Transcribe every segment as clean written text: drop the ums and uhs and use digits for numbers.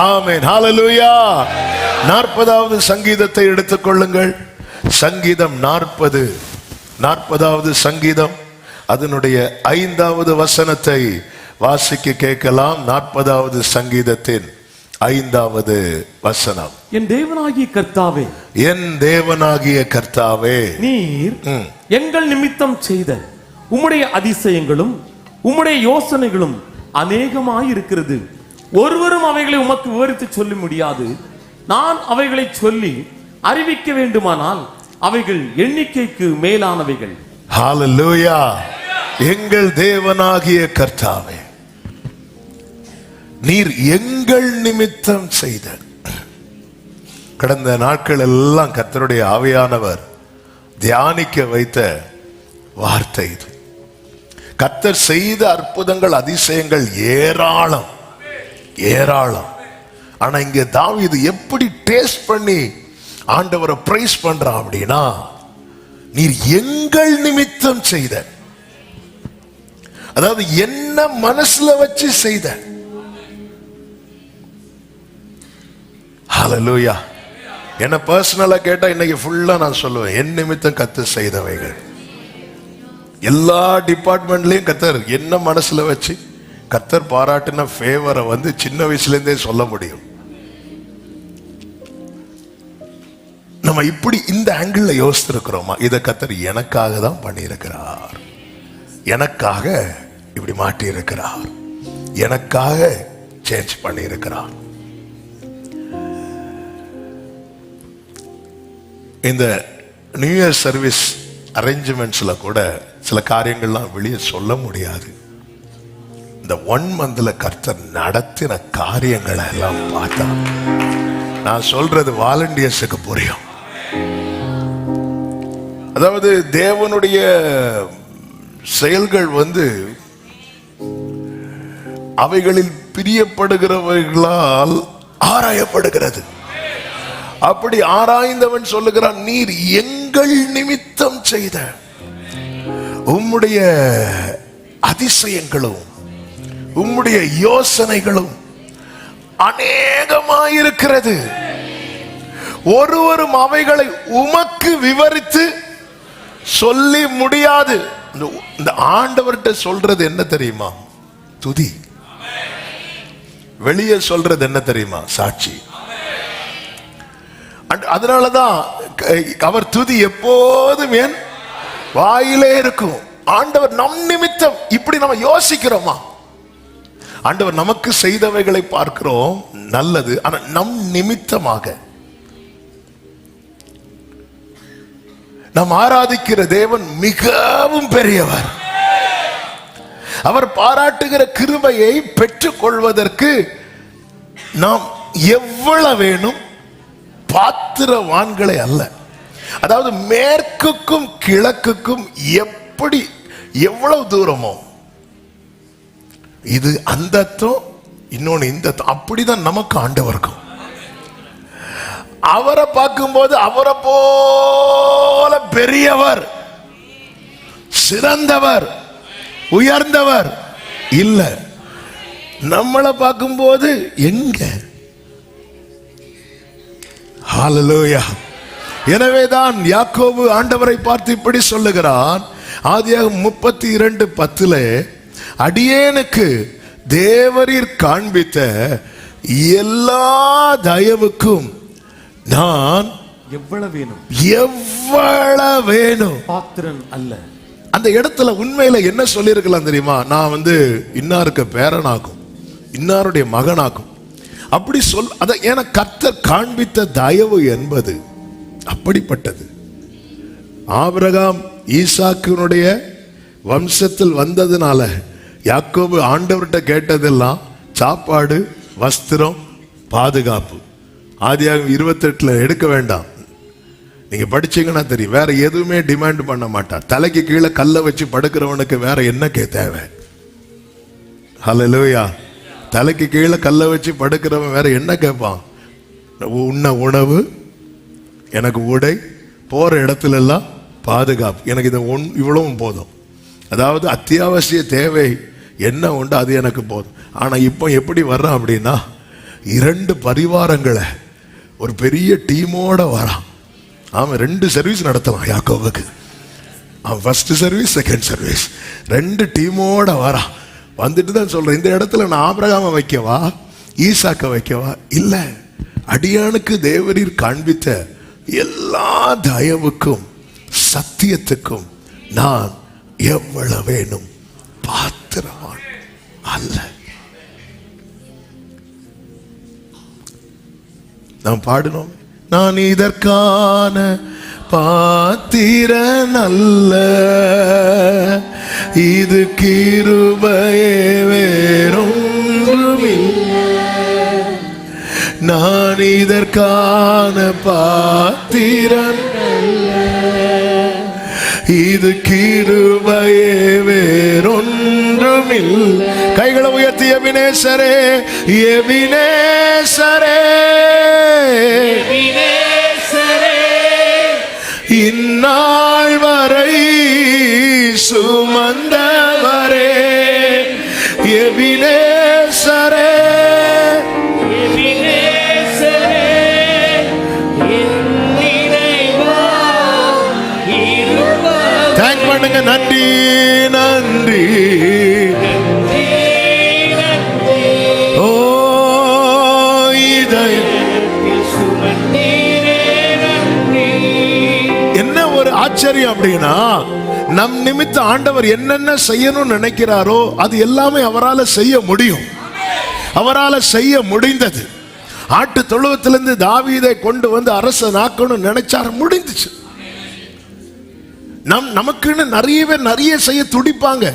ஆமென். ஹல்லேலூயா. 40வது சங்கீதத்தை எடுத்துக்கொள்ளுங்கள். சங்கீதம் 40வது சங்கீதம் அதனுடைய 5வது வசனத்தை வாசிக்க கேட்கலாம். 40வது சங்கீதத்தின் 5வது வசனம். என் தேவனாகிய கர்த்தாவே, என் தேவனாகிய கர்த்தாவே, நீர் எங்கள் நிமித்தம் செய்த உம்முடைய அதிசயங்களும் உம்முடைய யோசனைகளும் அநேகமாயிருக்கிறது. ஒருவரும் அவைகளை உமக்கு விவரித்து சொல்ல முடியாது. நான் அவைகளை சொல்லி அறிவிக்க வேண்டுமானால் அவைகள் எண்ணிக்கைக்கு மேலானவைகள். ஹல்லேலூயா. எங்கள் தேவனாகிய கர்த்தாவே, நீர் எங்கள் நிமித்தம் செய்த. கடந்த நாட்கள் எல்லாம் கர்த்தருடைய ஆவியானவர் தியானிக்க வைத்த வார்த்தை இது. கர்த்தர் செய்த அற்புதங்கள் அதிசயங்கள் ஏராளம் ஏராளம். ஆனா இங்க தாவீது எப்படி டேஸ்ட் பண்ணி ஆண்டவரை பிரைஸ் பண்றான் அப்படின்னா, நீர் எங்கள் நிமித்தம் செய்த, அதாவது என்ன மனசுல வச்சு செய்த. ஹல்லேலூயா. என்ன பர்சனலா கேட்டா இன்னைக்கு ஃபுல்லா நான் சொல்லுவேன், என் நிமித்தம் கர்த்தர் செய்தவைகள். எல்லா டிபார்ட்மெண்ட்லயும் கர்த்தர் என்ன மனசுல வச்சு கர்த்தர் பாராட்டின ஃபேவரை வந்து சின்ன வயசுல இருந்தே சொல்ல முடியும். நம்ம இப்படி இந்த ஆங்கிள் யோசித்திருக்கிறோமா? இதை கர்த்தர் எனக்காக தான் பண்ணியிருக்கிறார், எனக்காக இப்படி மாட்டி இருக்கிறார், எனக்காக சேஞ்ச் பண்ணி இருக்கிறார். இந்த நியூ இயர் சர்வீஸ் அரேஞ்ச்மெண்ட்ஸ்ல கூட சில காரியங்கள்லாம் வெளியே சொல்ல முடியாது. இந்த 1 மந்த்ல கர்த்தர் நடத்தின காரியங்களை எல்லாம் பார்த்தா, நான் சொல்றது வாலண்டியர்ஸுக்கு புரியும். அதாவது தேவனுடைய செயல்கள் வந்து அவைகளில் பிரியப்படுகிறவர்களால் ஆராயப்படுகிறது. அப்படி ஆராய்ந்தவன் சொல்லுகிறான், நீர் எங்கள் நிமித்தம் செய்த உம்முடைய அதிசயங்களும் உம்முடைய யோசனைகளும் அநேகமாயிருக்கிறது. ஒருவரும் அவைகளை உமக்கு விவரித்து சொல்லி முடியாது. இந்த ஆண்டவர்கிட்ட சொல்றது என்ன தெரியுமா? துதி. வெளியே சொல்றது என்ன தெரியுமா? சாட்சி. அதனாலதான் அவர் துதி எப்போதும் என் வாயிலே இருக்கும். ஆண்டவர் நம் நிமித்தம் இப்படி நம்ம யோசிக்கிறோமா? ஆண்டவர் நமக்கு செய்தவைகளை பார்க்கிறோம், நல்லது. ஆனா நம் நிமித்தமாக நாம் ஆராதிக்கிற தேவன் மிகவும் பெரியவர். அவர் பாராட்டுகிற கிருபையை பெற்றுக் கொள்வதற்கு நாம் எவ்வளவு வேணும்? பாத்திரவான்களை அல்ல. அதாவது மேற்குக்கும் கிழக்குக்கும் எப்படி எவ்வளவு தூரமோ, இது அந்த இன்னொன்னு இந்த அப்படிதான் நமக்கு ஆண்டவருக்கும். அவரை பார்க்கும்போது அவரை போல பெரியவர், சிறந்தவர், உயர்ந்தவர் இல்ல. நம்மளை பார்க்கும்போது எங்க? ஹல்லேலூயா. எனவேதான் யாக்கோபு ஆண்டவரை பார்த்து இப்படி சொல்லுகிறான். ஆதியாகமம் 32:10 அடியேனுக்கு தேவரீர் காண்பித்த எல்லா தயவுக்கும் நான் எவ்வளவு வேணும் பாத்திரன் அல்ல. அந்த இடத்துல உண்மையில என்ன சொல்லியிருக்கலாம் தெரியுமா? நான் வந்து இன்னாருக்கு பேரனாகும், இன்னாருடைய மகனாகும் அப்படி சொல். அத ஏன்னா கர்த்தர் காண்பித்த தயவு என்பது அப்படிப்பட்டது. ஆபிரகாம் ஈசாக்கினுடைய வம்சத்தில் வந்ததுனால யாக்கோபு ஆண்டவர்கிட்ட கேட்டதெல்லாம் சாப்பாடு, வஸ்திரம், பாதுகாப்பு. ஆதியாகமம் 28 எடுக்க வேண்டாம், நீங்க படிச்சீங்கன்னா தெரியும். வேற எதுவுமே டிமாண்ட் பண்ண மாட்டார். தலைக்கு கீழே கல்லை வச்சு படுக்கிறவனுக்கு வேற என்ன தேவை? ஹல்லேலூயா. தலைக்கு கீழே கல்லை வச்சு படுக்கிறவன் வேற என்ன கேட்பான்? உண்ண உணவு, எனக்கு உடை, போற இடத்துல எல்லாம் பாதுகாப்பு. எனக்கு இது இவ்வளவும் போதும். அதாவது அத்தியாவசிய தேவை என்ன உண்டு அது எனக்கு போதும். ஆனா இப்போ எப்படி வர்றான் அப்படின்னா, 2 பரிவாரங்களை ஒரு பெரிய டீமோட வரான். அவன் 2 சர்வீஸ் நடத்தலாம் யாக்கோபுக்கு. அவன் ஃபர்ஸ்ட் சர்வீஸ், செகண்ட் சர்வீஸ் 2 டீமோட வரான். வந்துட்டு தான் சொல்றேன், இந்த இடத்துல நான் ஆபிரகாமை வைக்கவா ஈசாக்க வைக்கவா? இல்ல, அடியானுக்கு தேவரீர் காண்பித்த எல்லா தயவுக்கும் சத்தியத்துக்கும் நான் எவ்வளவு வேணும் பாத்திரவான் அல்ல. நாம் பாடினோம், நான் இதற்கான பாத்திரன் அல்ல, இது கிருபையே வேறொன்றுமில்லை. நான் இதற்கான பாத்திரன் அல்ல, இது கிருபையே வேறொன்றுமில்லை. கைகளை உயர்த்தி எபினேசரே, எபினேசரே, இந்நாள் வரை சுமந்தவரே, எபினேசரே, தேங்க் பண்ணுங்க. நன்றி நன்றி. ஓ என்ன ஒரு ஆச்சரியம் அப்படின்னா, நம் நிமித்த ஆண்டவர் என்னென்ன செய்யணும்னு நினைக்கிறாரோ அது எல்லாமே அவரால் செய்ய முடியும். அவரால் செய்ய முடிந்தது. ஆட்டு தொழுவத்திலிருந்து தாவீதை கொண்டு வந்து அரசனாக்கணும்னு நினைச்சாரு, முடிந்துச்சு. நமக்குன்னு நிறைய பேர் நிறைய செய்ய துடிப்பாங்க.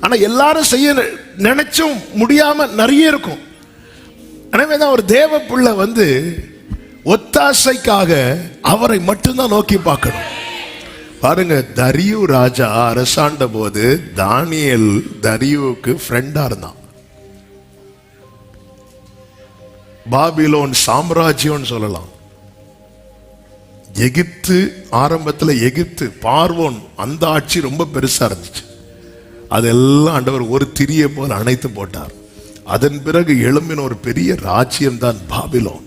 ஆனா எல்லாரும் செய்ய நினைச்சும் முடியாம நிறைய இருக்கும். எனவேதான் ஒரு தேவ பிள்ளை வந்து ஒத்தாசைக்காக அவரை மட்டும்தான் நோக்கி பார்க்கணும். பாருங்க, தரியு ராஜா அரசாண்ட போது தானியேல் தரியுவுக்கு ஃப்ரெண்டா இருந்தான். பாபிலோன் சாம்ராஜ்யம் சொல்லலாம். எகிப்து ஆரம்பத்தில் எகிப்து பார்வோன் அந்த ஆட்சி ரொம்ப பெருசா இருந்துச்சு. அதெல்லாம் ஆண்டவர் ஒரு திரியை போல அணைத்து போட்டார். அதன் பிறகு எழும்பின ஒரு பெரிய ராஜ்யம் தான் பாபிலோன்.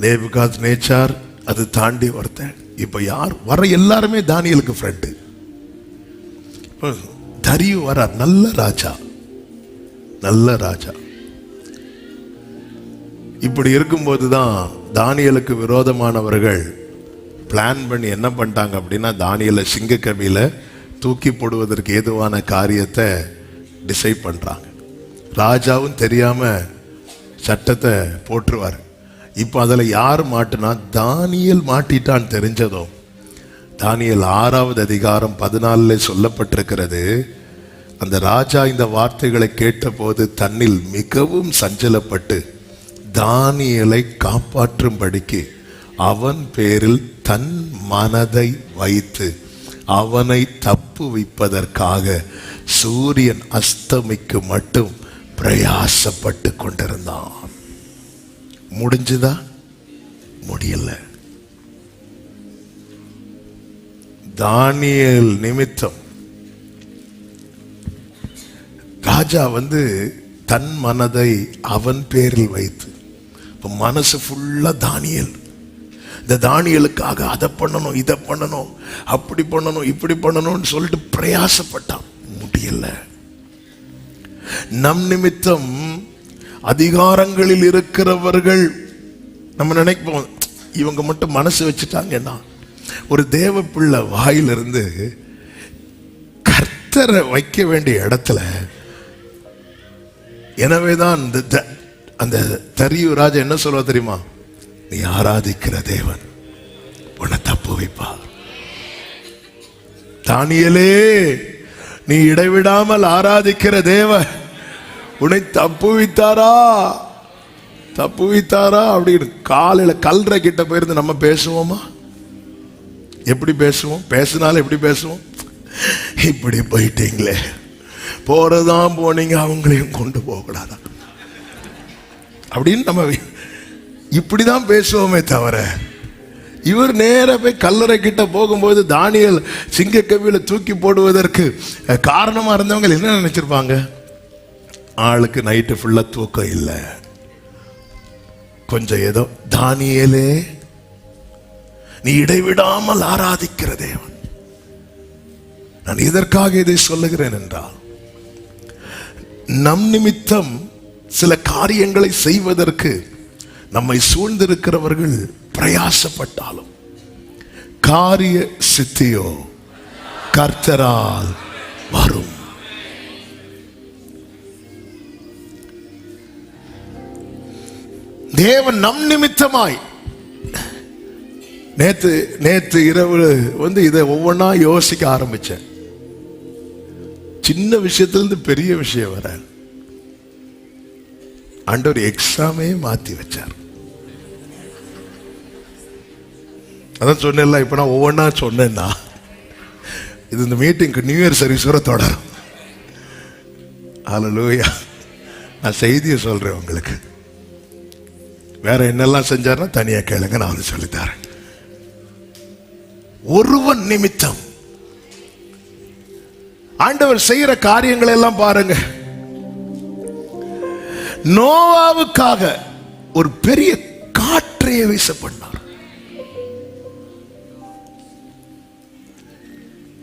நேபுகாத்நேச்சார் அது தாண்டி ஒருத்தன். இப்ப யார் வர? எல்லாருமே தானியேலுக்கு ஃப்ரெண்டு. தரியு வர, நல்ல ராஜா, நல்ல ராஜா. இப்படி இருக்கும்போது தான் தானியேலுக்கு விரோதமானவர்கள் பிளான் பண்ணி என்ன பண்ணிட்டாங்க அப்படின்னா, தானியேலை சிங்கக்கவியில தூக்கி போடுவதற்கு ஏதுவான காரியத்தை டிசைட் பண்றாங்க. ராஜாவும் தெரியாம சட்டத்தை போட்டுருவார். இப்போ அதில் யார் மாட்டுனா, தானியேல் மாட்டிட்டான்னு தெரிஞ்சதும், தானியேல் 6வது அதிகாரம் 14 சொல்லப்பட்டிருக்கிறது. அந்த ராஜா இந்த வார்த்தைகளை கேட்டபோது தன்னில் மிகவும் சஞ்சலப்பட்டு தானியேலை காப்பாற்றும்படிக்கு அவன் பேரில் தன் மனதை வைத்து அவனை தப்புவிப்பதற்காக சூரியன் அஸ்தமிக்கு மட்டும் பிரயாசப்பட்டு கொண்டிருந்தான். முடிஞ்சுதா? முடியல. தானியேல் நிமித்தம் ராஜா வந்து தன் மனதை அவன் பேரில் வைத்து, மனசு ஃபுல்லா தானியேல். இந்த தானியேலுக்காக அதை பண்ணணும், இதை பண்ணணும், அப்படி பண்ணணும், இப்படி பண்ணணும்னு சொல்லிட்டு பிரயாசப்பட்டான். முடியல. நம் நிமித்தம் அதிகாரங்களில் இருக்கிறவர்கள் நம்ம நினைப்போம், இவங்க மட்டும் மனசு வச்சுட்டாங்கன்னா. ஒரு தேவ பிள்ளை வாயிலிருந்து கர்த்தரை வைக்க வேண்டிய இடத்துல, எனவேதான் அந்த தரியு ராஜா என்ன சொல்ல தெரியுமா? நீ ஆராதிக்கிற தேவன் உன்னை தப்பு வைப்பார். தானியேலே, நீ இடைவிடாமல் ஆராதிக்கிற தேவன் உன்னை தப்புவித்தாரா அப்படின்னு காலையில கல்ற கிட்ட போயிருந்து நம்ம பேசுவோமா? எப்படி பேசுவோம்? பேசினாலும் எப்படி பேசுவோம்? இப்படி போயிட்டீங்களே, போறதான் போனீங்க, அவங்களையும் கொண்டு போக கூடாதா அப்படின்னு நம்ம இப்படிதான் பேசுவோமே தவிர, இவர் நேர போய் கல்லறை கிட்ட போகும்போது தானியேல் சிங்கக்கவியில தூக்கி போடுவதற்கு காரணமா இருந்தவங்க என்ன நினைச்சிருப்பாங்க? ஆளுக்கு நைட்டு ஃபுல்லா தூக்கம் இல்லை, கொஞ்சம் ஏதோ தானியேலே நீ இடைவிடாமல் ஆராதிக்கிற தேவன். நான் இதற்காக இதை சொல்லுகிறேன் என்றால், நம் நிமித்தம் சில காரியங்களை செய்வதற்கு நம்மை சூழ்ந்திருக்கிறவர்கள் பிரயாசப்பட்டாலும் காரிய சித்தியோ கர்த்தரால் வரும். தேவன் நம் நிமித்தமாய் நேத்து இரவு இதை ஒவ்வொன்னா யோசிக்க ஆரம்பிச்சேன். சின்ன விஷயத்திலிருந்து பெரிய விஷயம் வர ஆண்டவர் எக்ஸாமே மாத்தி வச்சார். அதான் சொன்னேன்ல, இப்ப நான் ஒவ்வொன்னா சொன்னேன்னா இது இந்த மீட்டிங்க்கு நியூ இயர் சர்வீஸ் வரை தொடரும். ஹல்லேலூயா. நான் செய்தியை சொல்றேன் உங்களுக்கு. வேற என்னெல்லாம் செஞ்சாருன்னா தனியா கேளுங்க, நான் வந்து சொல்லித்தரேன். ஒருவன் நிமித்தம் ஆண்டவர் செய்யற காரியங்களை எல்லாம் பாருங்க. நோவாவுக்காக ஒரு பெரிய காற்றைய வீச பண்ணார்.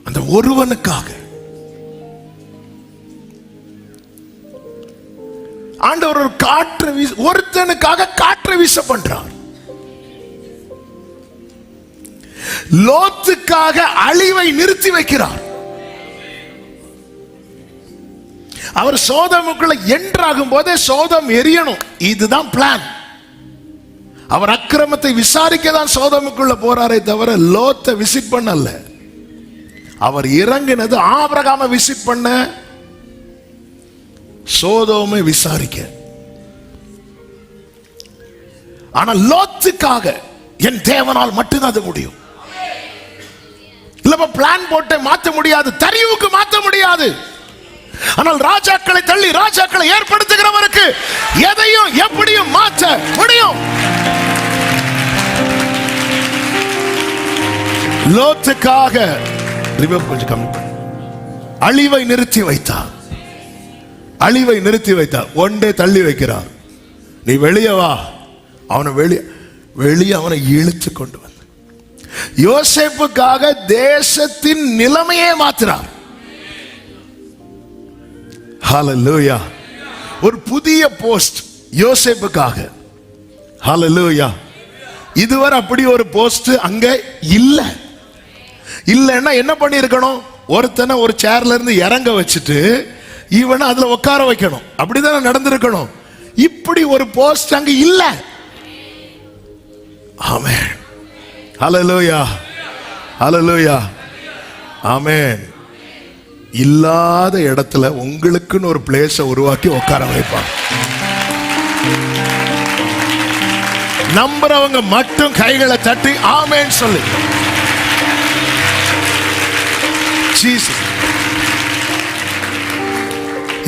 அந்த ஒருவனுக்காக ஆண்டவர் ஒரு காற்றை வீச, ஒருத்தனுக்காக காற்றை வீச பண்றார். லோத்துக்காக அழிவை நிறுத்தி வைக்கிறார். அவர் சோதமுக்குள்ள என்றாகும் போதே சோதம் எரியணும், இதுதான் பிளான். அவர் அக்கிரமத்தை விசாரிக்க தான் சோதமுக்குள்ள போறாரே தவிர லோத்தை விசிட் பண்ணல. அவர் இறங்கினது ஆபிரகாமை விசிட் பண்ண, சோதோமை விசாரிக்க. ஆனா லோத்துக்காக என் தேவனால் மட்டும்தான் அது முடியும். இல்ல பிளான் போட்டு மாற்ற முடியாது, தரிவுக்கு மாற்ற முடியாது. ஆனால் ராஜாக்களை தள்ளி ராஜாக்களை ஏற்படுத்துகிறவருக்கு எதையும் எப்படியும் மாற்ற முடியும். லோத்துக்காக கொஞ்சம் கம்மி பண்ண, அழிவை நிறுத்தி வைத்தார். அழிவை நிறுத்தி வைத்தார். ஒன்றே தள்ளி வைக்கிறார். நீ வெளியே வா, அவனை வெளியே அவனை இழுத்து கொண்டு வந்து யோசேப்புக்காக தேசத்தின் நிலைமையே மாற்றினார். ஹல்லேலூயா. ஒரு புதிய போஸ்ட் யோசேப்புக்காக. ஹல்லேலூயா. இதுவரை அப்படி ஒரு போஸ்ட் அங்க இல்லைன்னா என்ன பண்ணி இருக்கணும்? ஒருத்தனை ஒரு சேர்ல இருந்து இறங்க வச்சுட்டு இவனை அதுல உட்கார வைக்கணும். அப்படிதான் நடந்திருக்கணும். இப்படி ஒரு போஸ்ட் அங்க இல்ல. ஆமென். ஹல்லேலூயா. ஹல்லேலூயா. ஆமென். இல்லாத இடத்துல உங்களுக்குன்னு ஒரு பிளேஸ உருவாக்கி உட்கார வைப்பான். நம்புறவங்க மட்டும் கைகளை தட்டி ஆமென் சொல்லு.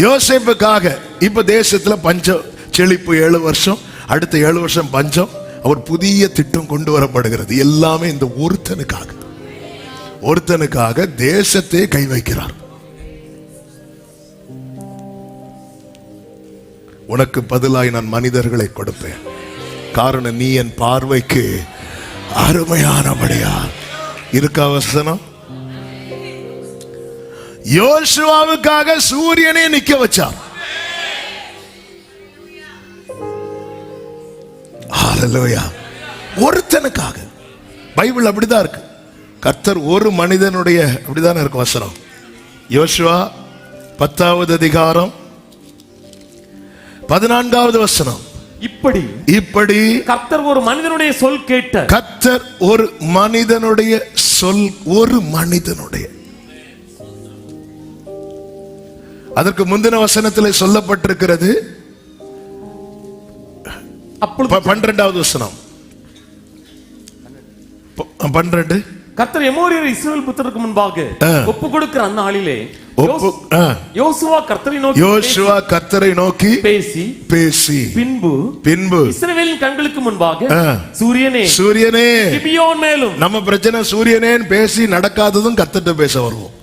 யோசேப்புக்காக இப்ப தேசத்துல பஞ்சம், செழிப்பு 7 வருஷம், அடுத்த 7 வருஷம் பஞ்சம். அவர் புதிய திட்டம் கொண்டு வரப்படுகிறது. எல்லாமே இந்த ஒருத்தனுக்காக தேசத்தை கை வைக்கிறார். உனக்கு பதிலாய் நான் மனிதர்களை கொடுப்பேன், காரணம் நீ என் பார்வைக்கு அருமையானபடியா இருக்கா. வசனம். யோசுவாவுக்காக சூரியனே நிக்க வச்சார். ஹல்லேலூயா. ஒருத்தனுக்காக. பைபிள் அப்படிதான் இருக்கு. கர்த்தர் ஒரு மனிதனுடைய, அப்படிதான் இருக்கு வசனம். யோசுவா 10வது அதிகாரம் 14வது வசனம். இப்படி கர்த்தர் ஒரு மனிதனுடைய சொல் கேட்டார். கர்த்தர் ஒரு மனிதனுடைய சொல், ஒரு மனிதனுடைய. அதற்கு முந்தின வசனத்தில் சொல்லப்பட்டிருக்கிறது 12வது வசனம். 12. கர்த்தர் எமோரியரை இஸ்ரவேல் புத்திரருக்கு முன்பாக ஒப்பு கொடுக்கிற அந்நாளிலே யோசுவா கர்த்தரை நோக்கி பேசி பின்பு இஸ்ரவேலின் கண்களுக்கு முன்பாக சூரியனே கிபியோன் மேலும், நம்ம பிரச்சனை சூரியனேன்னு பேசி நடக்காததும் கர்த்தர்ட்ட பேச வருவோம்.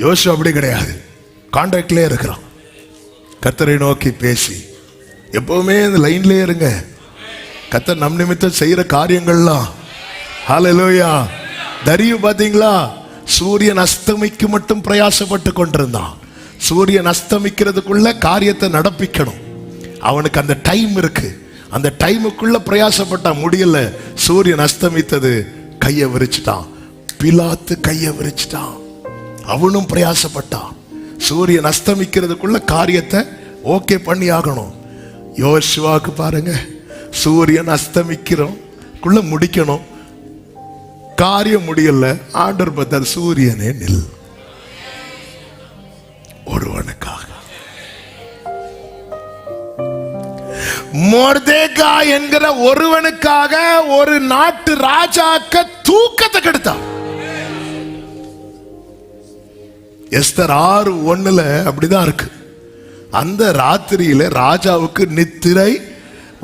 யோசுவா அப்படி கிடையாது, கான்டாக்ட்லயே இருக்கிறான். கர்த்தரை நோக்கி பேசி எப்பவுமே இந்த லைன்லயே இருங்க. கர்த்தர் நம் நிமித்தம் செய்யற காரியங்கள்லாம், ஹல்லேலூயா. தரியு பாத்தீங்களா, சூரியன் அஸ்தமிக்கு மட்டும் பிரயாசப்பட்டு கொண்டிருந்தான். சூரியன் அஸ்தமிக்கிறதுக்குள்ள காரியத்தை நடப்பிக்கணும். அவனுக்கு அந்த டைம் இருக்கு. அந்த டைமுக்குள்ள பிரயாசப்பட்டான், முடியல. சூரியன் அஸ்தமித்தது, கையை விரிச்சிட்டான். பிலாத்து கையை விரிச்சிட்டான். அவனும் பிரயாசப்பட்டான். சூரியன் அஸ்தமிக்கிறதுக்குள்ள காரியத்தை ஓகே பண்ணி ஆகணும். யோசுவாக்கு பாருங்க, சூரியன் அஸ்தமிக்கிறோம் முடிக்கணும். காரியம் முடியல. ஆண்டவர் பார்த்தார், சூரியனே நில், ஒருவனுக்காக. மொர்தெகாய் என்கிற ஒருவனுக்காக ஒரு நாட்டு ராஜாக்க தூக்கத்தை கெடுத்தான். எஸ்தர் 6:1 அப்படிதான் இருக்கு. அந்த ராத்திரியில ராஜாவுக்கு நித்திரை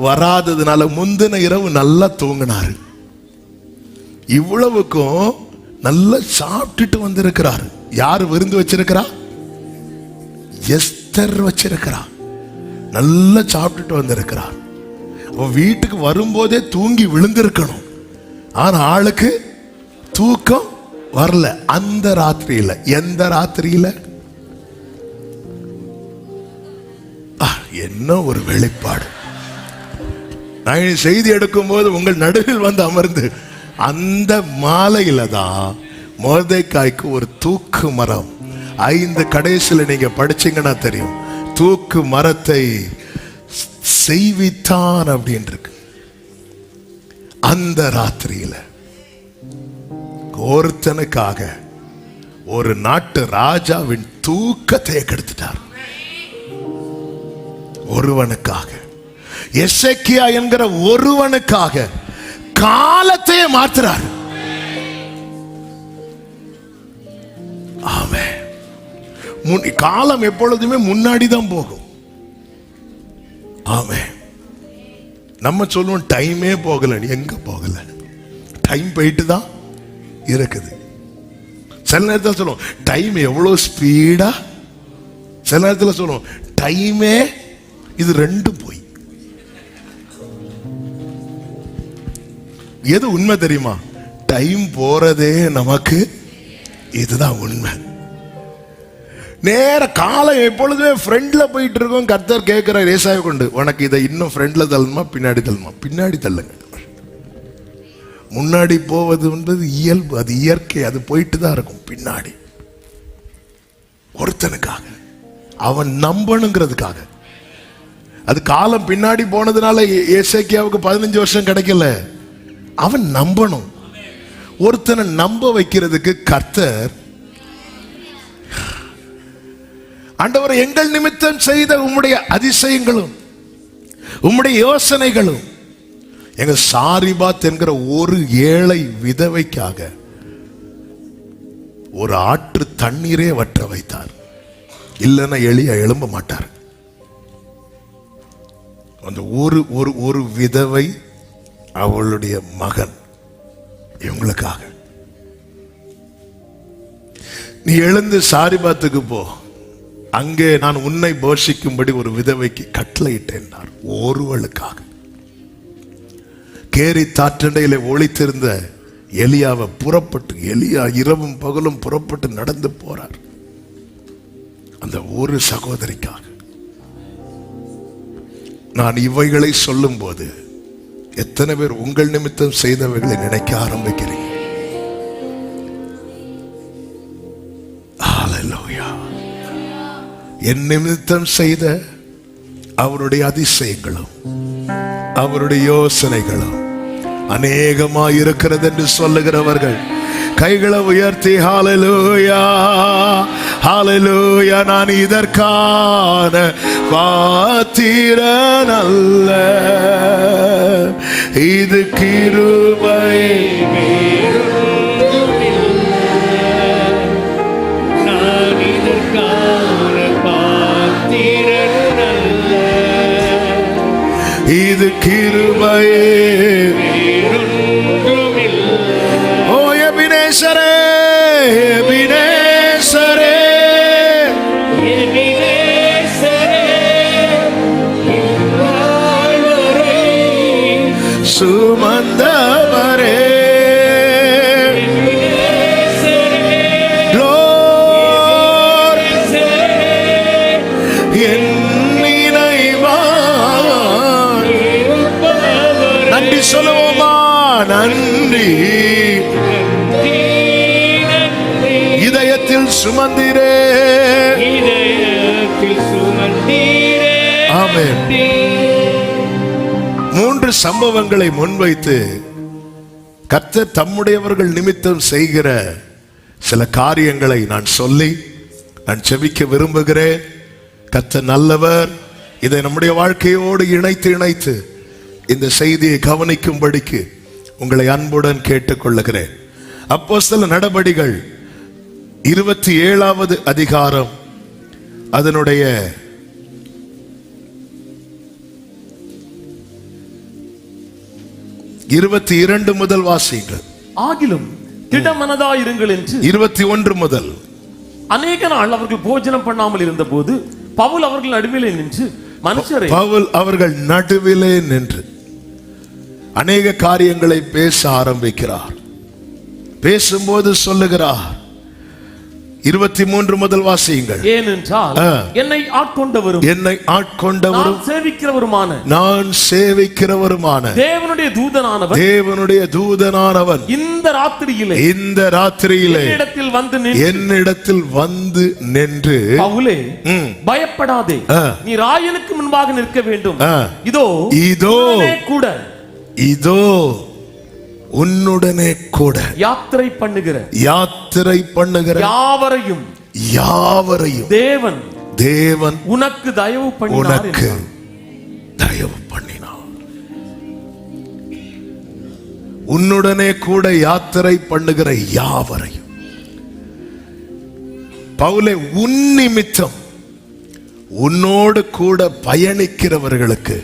வராததுனால முந்தின இரவு நல்லா தூங்கினாரு. இவ்வளவுக்கும் நல்லா சாப்பிட்டுட்டு வந்திருக்கிறார். யாரு விருந்து வச்சிருக்கிறா? எஸ்தர் வச்சிருக்கிறார். நல்லா சாப்பிட்டுட்டு வந்திருக்கிறார். வீட்டுக்கு வரும்போதே தூங்கி விழுந்திருக்கணும். ஆனா ஆளுக்கு தூக்கம் வரல. அந்த ராத்திரியில, எந்த ராத்திரியில? என்ன ஒரு வெளிப்பாடு! நான் செய்தி எடுக்கும் போது உங்கள் நடுவில் வந்து அமர்ந்து, அந்த மாலையில தான் மொர்தெகாய்க்கு ஒரு தூக்கு மரம், 5 கடைசியில நீங்க படிச்சீங்கன்னா தெரியும், தூக்கு மரத்தை செய்வித்தான் அப்படின்னு இருக்கு. அந்த ராத்திரியில ஒருத்தனுக்காக ஒரு நாட்டு ராஜாவின் தூக்கத்தை கெடுத்துட்டார். ஒருவனுக்காக, எசேக்கியா என்கிற ஒருவனுக்காக காலத்தையே மாத்துறார். ஆமென். காலம் எப்பொழுதுமே முன்னாடி தான் போகும். ஆமென். நம்ம சொல்லுவோம் டைமே போகல. எங்க போகல? டைம் போயிட்டு தான் இருக்குது. சில நேரத்தில் சொல்லுவோம் டைம் எவ்வளவு ஸ்பீடா, சில நேரத்தில் சொல்லுவோம் டைமே, இது ரெண்டும் போய். எது உண்மை தெரியுமா? டைம் போறதே நமக்கு இதுதான் உண்மை. நேர காலம் எப்பொழுதுமே ஃப்ரெண்ட்ல போயிட்டு இருக்கோம். கர்த்தர் கேட்கிற ஏசாயை கொண்டு, உனக்கு இதை இன்னும் ஃப்ரெண்ட்ல தள்ளுமா பின்னாடி தள்ளுமா? பின்னாடி தள்ளுங்க. முன்னாடி போவது என்பது இயல்பு, அது இயற்கை, அது போயிட்டு தான் இருக்கும் பின்னாடி. ஒருத்தனுக்காக, அவன் நம்பணுங்கிறதுக்காக. அது காலம் பின்னாடி போனதுனால எசேக்கியாவுக்கு 15 வருஷம் கிடைக்கல. அவன் நம்பணும். ஒருத்தனை நம்ப வைக்கிறதுக்கு கர்த்தர், ஆண்டவர் எங்கள் நிமித்தம் செய்த உம்முடைய அதிசயங்களும் உம்முடைய யோசனைகளும், எங்க சாரிபாத் என்கிற ஒரு ஏழை விதவைக்காக ஒரு ஆற்று தண்ணீரே வற்ற வைத்தார். இல்லைன்னா எளியா எழும்ப மாட்டார். அந்த ஒரு விதவை, அவளுடைய மகன், இவங்களுக்காக நீ எழுந்து சாரிபாத்துக்கு போ, அங்கே நான் உன்னை போஷிக்கும்படி ஒரு விதவைக்கு கட்டளையிட்டேன். ஒருவளுக்காக. கேரி தாற்றண்டையில ஒளித்திருந்த எலியாவை புறப்பட்டு, எலியா இரவும் பகலும் புறப்பட்டு நடந்து போறார். அந்த ஒரு சகோதரிக்காக. நான் இவைகளை சொல்லும் போது எத்தனை பேர் உங்கள் நிமித்தம் செய்தவைகளை நினைக்க ஆரம்பிக்கிறீங்க? ஹல்லேலூயா. என் நிமித்தம் செய்த அவருடைய அதிசயங்களும் அவருடைய யோசனைகளும் அநேகமாய் இருக்கிறது என்று சொல்லுகிறவர்கள் கைகளை உயர்த்தி ஹல்லேலூயா, ஹல்லேலூயா. நான் இதற்கான பாத்திரன் அல்ல, இது கிருபை. நான் இது கிருபையே. ஓ எபினேசரே, எபினேசரே, சுமந்தவரே, நன்றி சொல்லுவோமா? நன்றி. இதயத்தில் சுமந்தீரே. ஆமென். 3 சம்பவங்களை முன்வைத்து கர்த்தர் தம்முடையவர்கள் நிமித்தம் செய்கிற சில காரியங்களை நான் சொல்லி நான் செபிக்க விரும்புகிறேன். கர்த்தர் நல்லவர். இதை நம்முடைய வாழ்க்கையோடு இணைத்து இந்த செய்தியை கவனிக்கும்படிக்கு உங்களை அன்புடன் கேட்டுக்கொள்ளுகிறேன். அப்போஸ்தல நடபடிகள் 27வது அதிகாரம் அதனுடைய 22 முதல் வாசியுங்கள். ஆகிலும் திடமனதாயிருங்கள் என்று 21 முதல். அநேக நாள் அவர்கள் போஜனம் பண்ணாமல் இருந்த போது பவுல் அவர்கள் நடுவிலே நின்று மனுஷரை பவுல் அவர்கள் நடுவிலே நின்று அநேக காரியங்களை பேச ஆரம்பிக்கிறார். பேசும்போது சொல்லுகிறார். 23 முதல் வாசியுங்கள். ஏனென்றால் என்னை ஆட்கொண்டவரும் நான் சேவிக்கிறவருமான தேவனுடைய தூதனானவன் இந்த ராத்திரியிலே என்னிடத்தில் வந்து நின்று, பவுலே பயப்படாதே, நீ ராயனுக்கு முன்பாக நிற்க வேண்டும். இதோ உன்னுடனே கூட யாத்திரை பண்ணுகிற யாவரையும் தேவன் உனக்கு தயவு பண்ணினார். உன்னுடனே கூட யாத்திரை பண்ணுகிற யாவரையும். பவுலே, உன் நிமித்தம் உன்னோடு கூட பயணிக்கிறவர்களுக்கு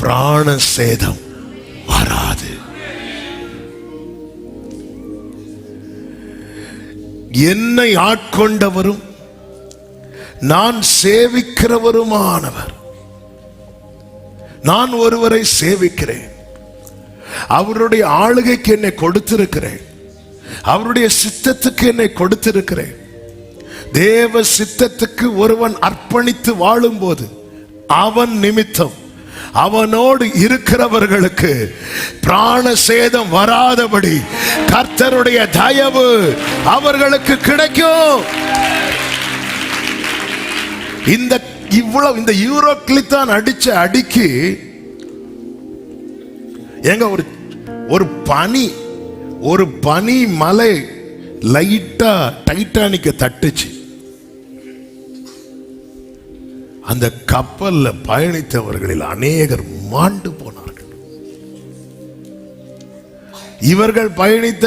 பிராண சேதம் வராது. என்னை ஆட்கொண்டவரும் நான் சேவிக்கிறவருமானவர். நான் ஒருவரை சேவிக்கிறேன். அவருடைய ஆளுகைக்கு என்னை கொடுத்திருக்கிறேன். அவருடைய சித்தத்துக்கு என்னை கொடுத்திருக்கிறேன். தேவ சித்தத்துக்கு ஒருவன் அர்ப்பணித்து வாழும்போது அவன் நிமித்தம் அவனோடு இருக்கிறவர்களுக்கு பிராண சேதம் வராதபடி கர்த்தருடைய தயவு அவர்களுக்கு கிடைக்கும். இந்த யூரோக்ளித்தான் அடிச்ச அடிக்கு எங்க ஒரு பனி மலை லைட்டா டைட்டானிக்க தட்டுச்சு. அந்த கப்பல்ல பயணித்தவர்களில் அநேகர் மாண்டு போனார்கள். இவர்கள் பயணித்த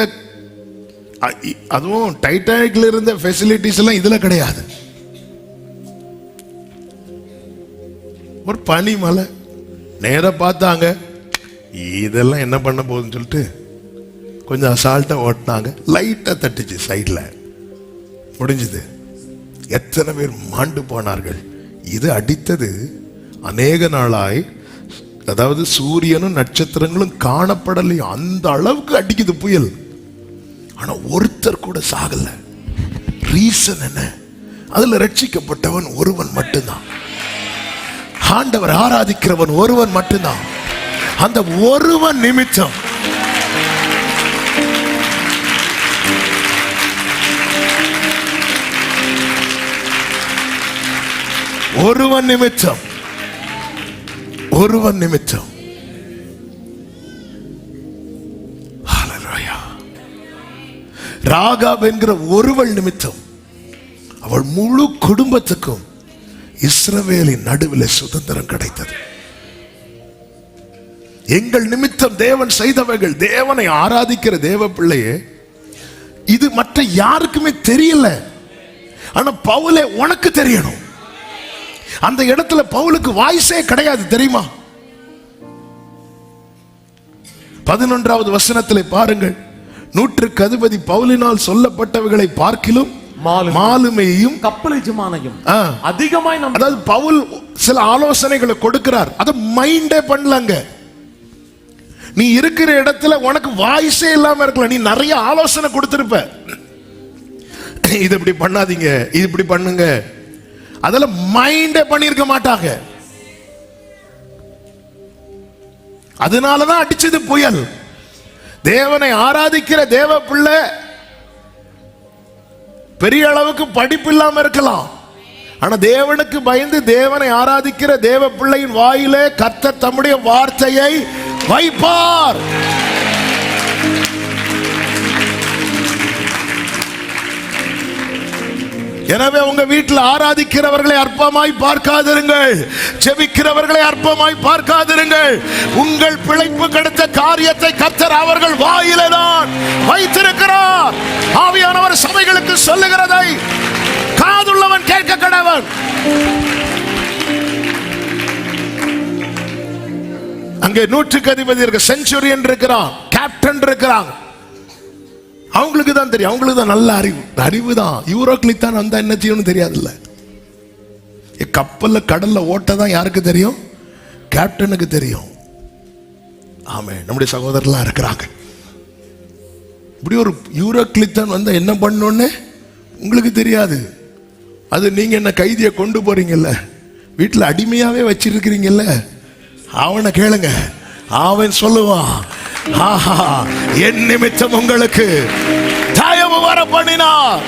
அதுவும் டைட்டானிக்ல இருந்த ஃபெசிலிட்டிஸ் எல்லாம் இதுல கிடையாது. ஒரு பனி மலை நேரா பார்த்தாங்க. இதெல்லாம் என்ன பண்ண போகுதுன்னு சொல்லிட்டு கொஞ்சம் அசால்ட்டா ஓட்டினாங்க. லைட்டா தட்டுச்சு சைட்ல, முடிஞ்சது. எத்தனை பேர் மாண்டு போனார்கள். இது அடித்தது அநேக நாளாய், அதாவது சூரியனும் நட்சத்திரங்களும் காணப்படலையும் அந்த அளவுக்கு அடிக்குது புயல். ஆனா ஒருத்தர் கூட சாகல. ரீசன் என்ன? அதுல ரட்சிக்கப்பட்டவன் ஒருவன் மட்டும்தான். ஆண்டவர் ஆராதிக்கிறவன் ஒருவன் மட்டும்தான். அந்த ஒருவன் நிமித்தம் ஒருவன் நிமித்தம் ராகாப் என்கிற ஒருவள் நிமித்தம் அவள் முழு குடும்பத்துக்கும் இஸ்ரவேலின் நடுவில் சுதந்திரம் கிடைத்தது. எங்கள் நிமித்தம் தேவன் செய்தவர்கள். தேவனை ஆராதிக்கிற தேவ பிள்ளையே, இது மற்ற யாருக்குமே தெரியல. ஆனா பவுலே, உனக்கு தெரியணும். அந்த இடத்துல பவுலுக்கு வாய்ஸே கிடையாது தெரியுமா? 11வது வசனத்திலே பாருங்கள், நூற்றுக்கு அதிபதி பவுலினால் சொல்லப்பட்டவைகளை பார்க்கிலும் மாலுமையும் கப்பல் எஜமானையும் அதிகமாய் நம்ப. அதாவது பவுல் சில ஆலோசனைகளை கொடுக்கிறார், அதை மைண்டே பண்ணலங்க. நீ இருக்கிற இடத்துல உனக்கு வாய்ஸே இல்லாம இருக்கலாம், நீ நிறைய ஆலோசனை கொடுத்திருப்ப. இது இப்படி பண்ணாதீங்க, இது இப்படி பண்ணுங்க, அதெல்லாம் மைண்டே பண்ணிருக்க மாட்டாங்க. அதனாலதான் அடிச்சது புயல். தேவனை ஆராதிக்கிற தேவ பிள்ளை பெரிய அளவுக்கு படிப்பு இல்லாம இருக்கலாம், ஆனா தேவனுக்கு பயந்து தேவனை ஆராதிக்கிற தேவ பிள்ளையின் வாயிலே கர்த்தர் தம்முடைய வார்த்தையை வைப்பார். எனவே உங்க வீட்டில் ஆராதிக்கிறவர்களை அற்பமாய் பார்க்காதிருங்கள், ஜெபிக்கிறவர்களை அற்பமாய் பார்க்காதிருங்கள். உங்கள் பிழைப்பு கிடைத்த காரியத்தை கர்த்தர் அவர்கள் வாயிலே தான் வைத்திருக்கிறார். ஆவியானவர் சபைகளுக்கு சொல்லுகிறதை காதுள்ளவன் கேட்க கடவன். அங்கே நூற்றுக்கு அதிபதி இருக்க, செஞ்சுரியன் இருக்கிறான், கேப்டன் இருக்கிறாங்க. அவங்களுக்கு தான் தெரியும், அவங்களுக்கு தான் நல்ல அறிவு தான். யூரோக்லிக் தான் வந்தா என்ன செய்யணும்னு தெரியாதுல்ல. கப்பல்ல கடல்ல ஓட்ட தான் யாருக்கு தெரியும்? கேப்டனுக்கு தெரியும். ஆமே, நம்முடைய சகோதரர்லாம் இருக்கிறாங்க. இப்படி ஒரு யூரோக்லிக் தான் வந்தா என்ன பண்ணணும்னு உங்களுக்கு தெரியாது. அது நீங்க என்ன கைதியை கொண்டு போறீங்கல்ல, வீட்டில் அடிமையாவே வச்சிருக்கிறீங்கல்ல, அவனை கேளுங்க, அவன் சொல்லுவான், ஆஹா என் நிமித்தம் உங்களுக்கு தயவு வர பண்ணினார்.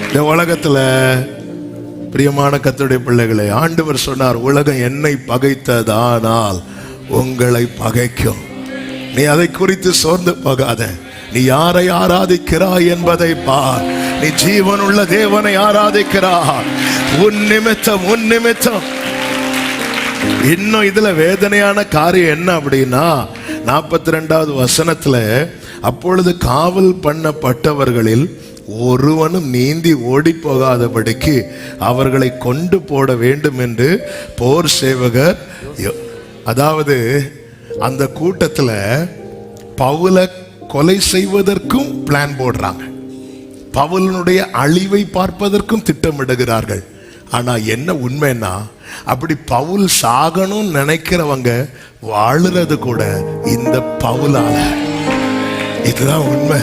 இந்த உலகத்துல பிரியமான கர்த்தருடைய பிள்ளைகளை, ஆண்டவர் சொன்னார், உலகம் என்னை பகைத்ததானால் உங்களை பகைக்கும். நீ அதை குறித்து சோர்ந்து போகாத, நீ யாரை ஆராதிக்கிறாய் என்பதை பார். நீ ஜீவனுள்ள தேவனை ஆராதிக்கிறாய். உன் நிமித்தம். இன்னும் இதுல வேதனையான காரியம் என்ன அப்படின்னா, 42வது வசனத்துல, அப்பொழுது காவல் பண்ணப்பட்டவர்களில் ஒருவனும் நீந்தி ஓடி போகாதபடிக்கு அவர்களை கொண்டு போட வேண்டும் என்று போர் சேவகர், அதாவது அந்த கூட்டத்துல பவுலை கொலை செய்வதற்கும் பிளான் போடுறாங்க, பவுலனுடைய அழிவை பார்ப்பதற்கும் திட்டமிடுகிறார்கள். ஆனா என்ன உண்மைன்னா, அப்படி பவுல் சாகணும்னு நினைக்கிறவங்க வாழுறது கூட இந்த பவுலால. இதுதான் உண்மை.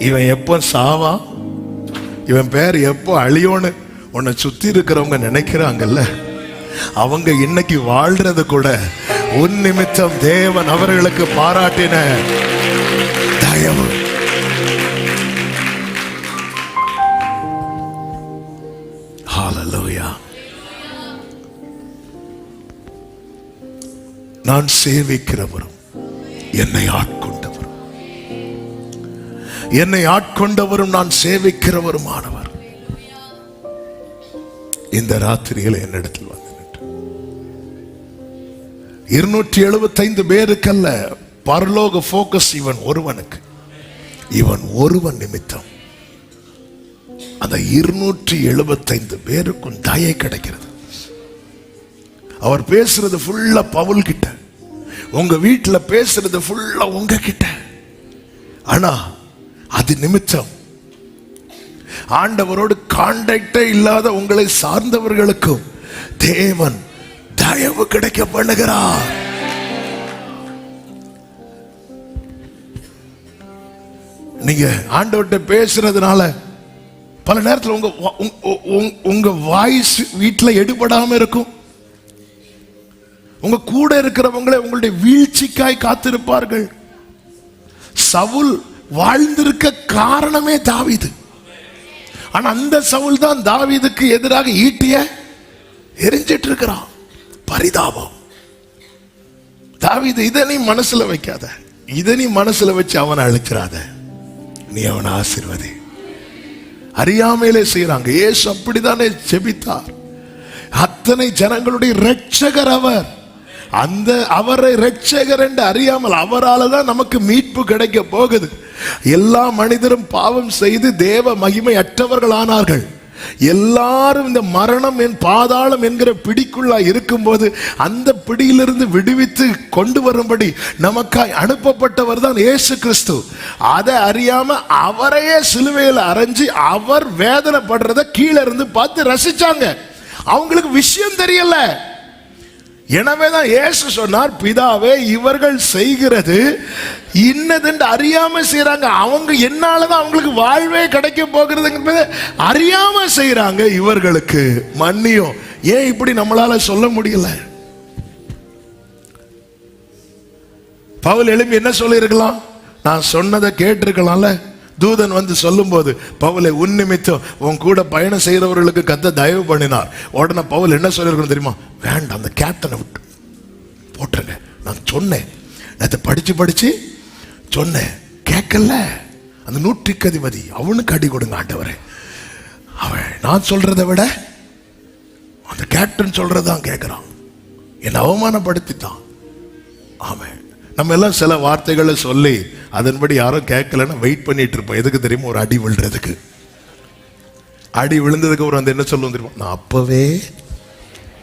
இவன் எப்போ சாவா, இவன் பேர் எப்போ அழியோன்னு உன்னை சுத்தி இருக்கிறவங்க நினைக்கிறாங்கல்ல, அவங்க இன்னைக்கு வாழ்றது கூட உன் நிமித்தம் தேவன் அவர்களுக்கு பாராட்டின தயவு. ஹல்லேலூயா. நான் சேவிக்கிறவரும் என்னை ஆட்கொண்டவரும் நான் சேவிக்கிறவருமானவர் இந்த ராத்திரியில் என்னிடத்தில் வந்து 275 பேருக்கல்ல பரலோக போக்கஸ் இவன் ஒருவனுக்கு, இவன் ஒருவன் நிமித்தம் அந்த 275 பேருக்கும் தயை கிடைக்கிறது. அவர் பேசுறது ஃபுல்லா பவுல் கிட்ட, உங்க வீட்டுல பேசுறது ஃபுல்லா உங்க கிட்ட. ஆனா அது நிமித்தம் ஆண்டவரோடு கான்டாக்டே இல்லாத உங்களை சார்ந்தவர்களுக்கும் தேவன் தயவு கிடைக்க பண்ணுகிறார். நீங்க ஆண்டவர்கிட்ட பேசுறதுனால பல நேரத்தில் உங்க வாய்ஸ் வீட்டுல எடுபடாம இருக்கும். உங்க கூட இருக்கிறவங்களே உங்களுடைய வீழ்ச்சிக்காய் காத்திருப்பார்கள். சவுல் வாழ்ந்திருக்க காரணமே தாவீது. ஆனா அந்த சவுல் தான் தாவீதுக்கு எதிராக ஈட்டிய எரிஞ்சிட்டு இருக்கிறான். பரிதாபம். தாவீது, இதை நீ மனசுல வைக்காத, இதை நீ மனசுல வச்சு அவனை அழிச்சிடாத, நீ அவனை ஆசீர்வதி. அறியாமையிலே செய்யறாங்க. இயேசு அப்படித்தானே ஜெபித்தார். அத்தனை ஜனங்களுடைய இரட்சகர் அவர். அந்த அவரை இரட்சகர் என்று அறியாமல் அவரால் தான் நமக்கு மீட்பு கிடைக்க போகுது. எல்லா மனிதரும் பாவம் செய்து தேவ மகிமை அற்றவர்கள் ஆனார்கள். எல்லாரும் இந்த மரணம் என் பாதாளம் என்கிற பிடிக்குள்ளா இருக்கும்போது அந்த பிடியிலிருந்து விடுவித்து கொண்டு வரும்படி நமக்காய் அனுப்பப்பட்டவர் தான் இயேசு கிறிஸ்து. அதை அறியாம அவரையே சிலுவையில் அறைஞ்சு அவர் வேதனைப்படுறத கீழே இருந்து பார்த்து ரசிச்சாங்க. அவங்களுக்கு விஷயம் தெரியல. எனவேதான் இயேசு சொன்னார், பிதாவே இவர்கள் செய்கிறது இன்னதென்று அறியாம செய்யறாங்க. அவங்க என்னாலதான் அவங்களுக்கு வாழ்வே கிடைக்க போகிறது அறியாம செய்யறாங்க, இவர்களுக்கு மன்னியும். ஏன் இப்படி நம்மளால சொல்ல முடியல? பவுல் எழுப்பி என்ன சொல்லி இருக்கலாம்? நான் சொன்னதை கேட்டிருக்கலாம்ல. தூதன் வந்து சொல்லும் போது, பவுலை உன் நிமித்தம் உன் கூட பயணம் செய்யறவர்களுக்கு கத்த தயவு பண்ணினார். உடனே பவுல் என்ன சொல்லிருக்கணும் தெரியுமா? வேண்டாம், அந்த கேப்டனை விட்டு போட்டுருங்க. நான் சொன்னேன், அதை படிச்சு சொன்னேன், கேட்கல. அந்த 100க்கு அதிபதி அவனுக்கு அடி கொடுங்க ஆண்டவரே. அவன் நான் சொல்றதை விட அந்த கேப்டன் சொல்றதான் கேட்கிறான். என்னை அவமானப்படுத்திட்டான். அவன் நம்ம எல்லாம் சில வார்த்தைகளை சொல்லி அதன்படி யாரும் கேட்கலன்னா வெயிட் பண்ணிட்டு இருப்போம். எதுக்கு தெரியுமா? ஒரு அடி விழுறதுக்கு. அடி விழுந்ததுக்கு ஒரு அந்த என்ன சொல்லுவோம் தெரியுமா? நான் அப்பவே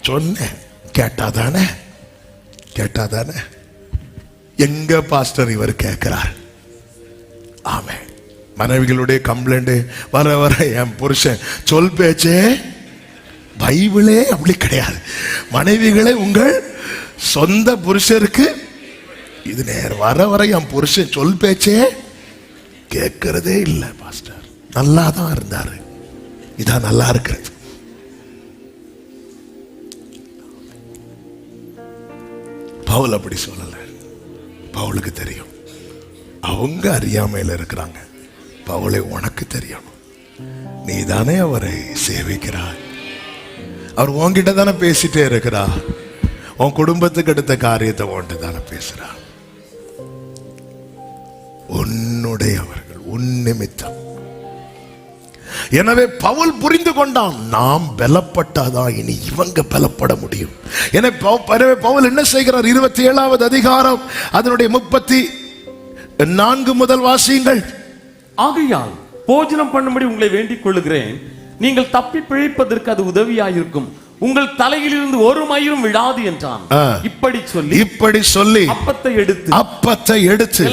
சொன்னேன், கேட்டாதானே. எங்க பாஸ்டர் இவர் கேட்கிறார்? ஆமே. மனைவிகளுடைய கம்ப்ளைண்ட் வர என் புருஷன் சொல் பேச்சே. பைபிளே அப்படி கிடையாது. மனைவிகளே உங்கள் சொந்த புருஷருக்கு இது நேர் வர என் புருஷன் சொல் பேச்சே கேட்கறதே இல்லை பாஸ்டர். நல்லா தான் இருந்தாரு, இதான் நல்லா இருக்கிறது. பவுல் அப்படி சொல்லல. பவுலுக்கு தெரியும் அவங்க அறியாமையில் இருக்கிறாங்க. பவுலை உனக்கு தெரியும், நீ தானே அவரை சேவிக்கிறாய். அவர் உன்கிட்ட தானே பேசிட்டே இருக்கிறா. உன் குடும்பத்துக்கு அடுத்த காரியத்தை உன்கிட்ட தானே பேசுறா. உன்னுடையவர்கள் உன் நிமித்தம். எனவே பவுல் புரிந்து கொண்டான், நாம் பலப்பட்டாதான் இனி இவங்க பலப்பட முடியும். எனவே பவுல் என்ன செய்கிறார்? 27வது அதிகாரம் அதனுடைய 34 முதல் வாசியுங்கள். ஆகையால் போஜனம் பண்ணும்படி உங்களை வேண்டிக் கொள்ளுகிறேன், நீங்கள் தப்பி பிழைப்பதற்கு அது உதவியாயிருக்கும். உங்கள் தலையில் இருந்து ஒரு மயிரும் விழாது என்றான். இப்படி சொல்லி அப்பத்தை எடுத்து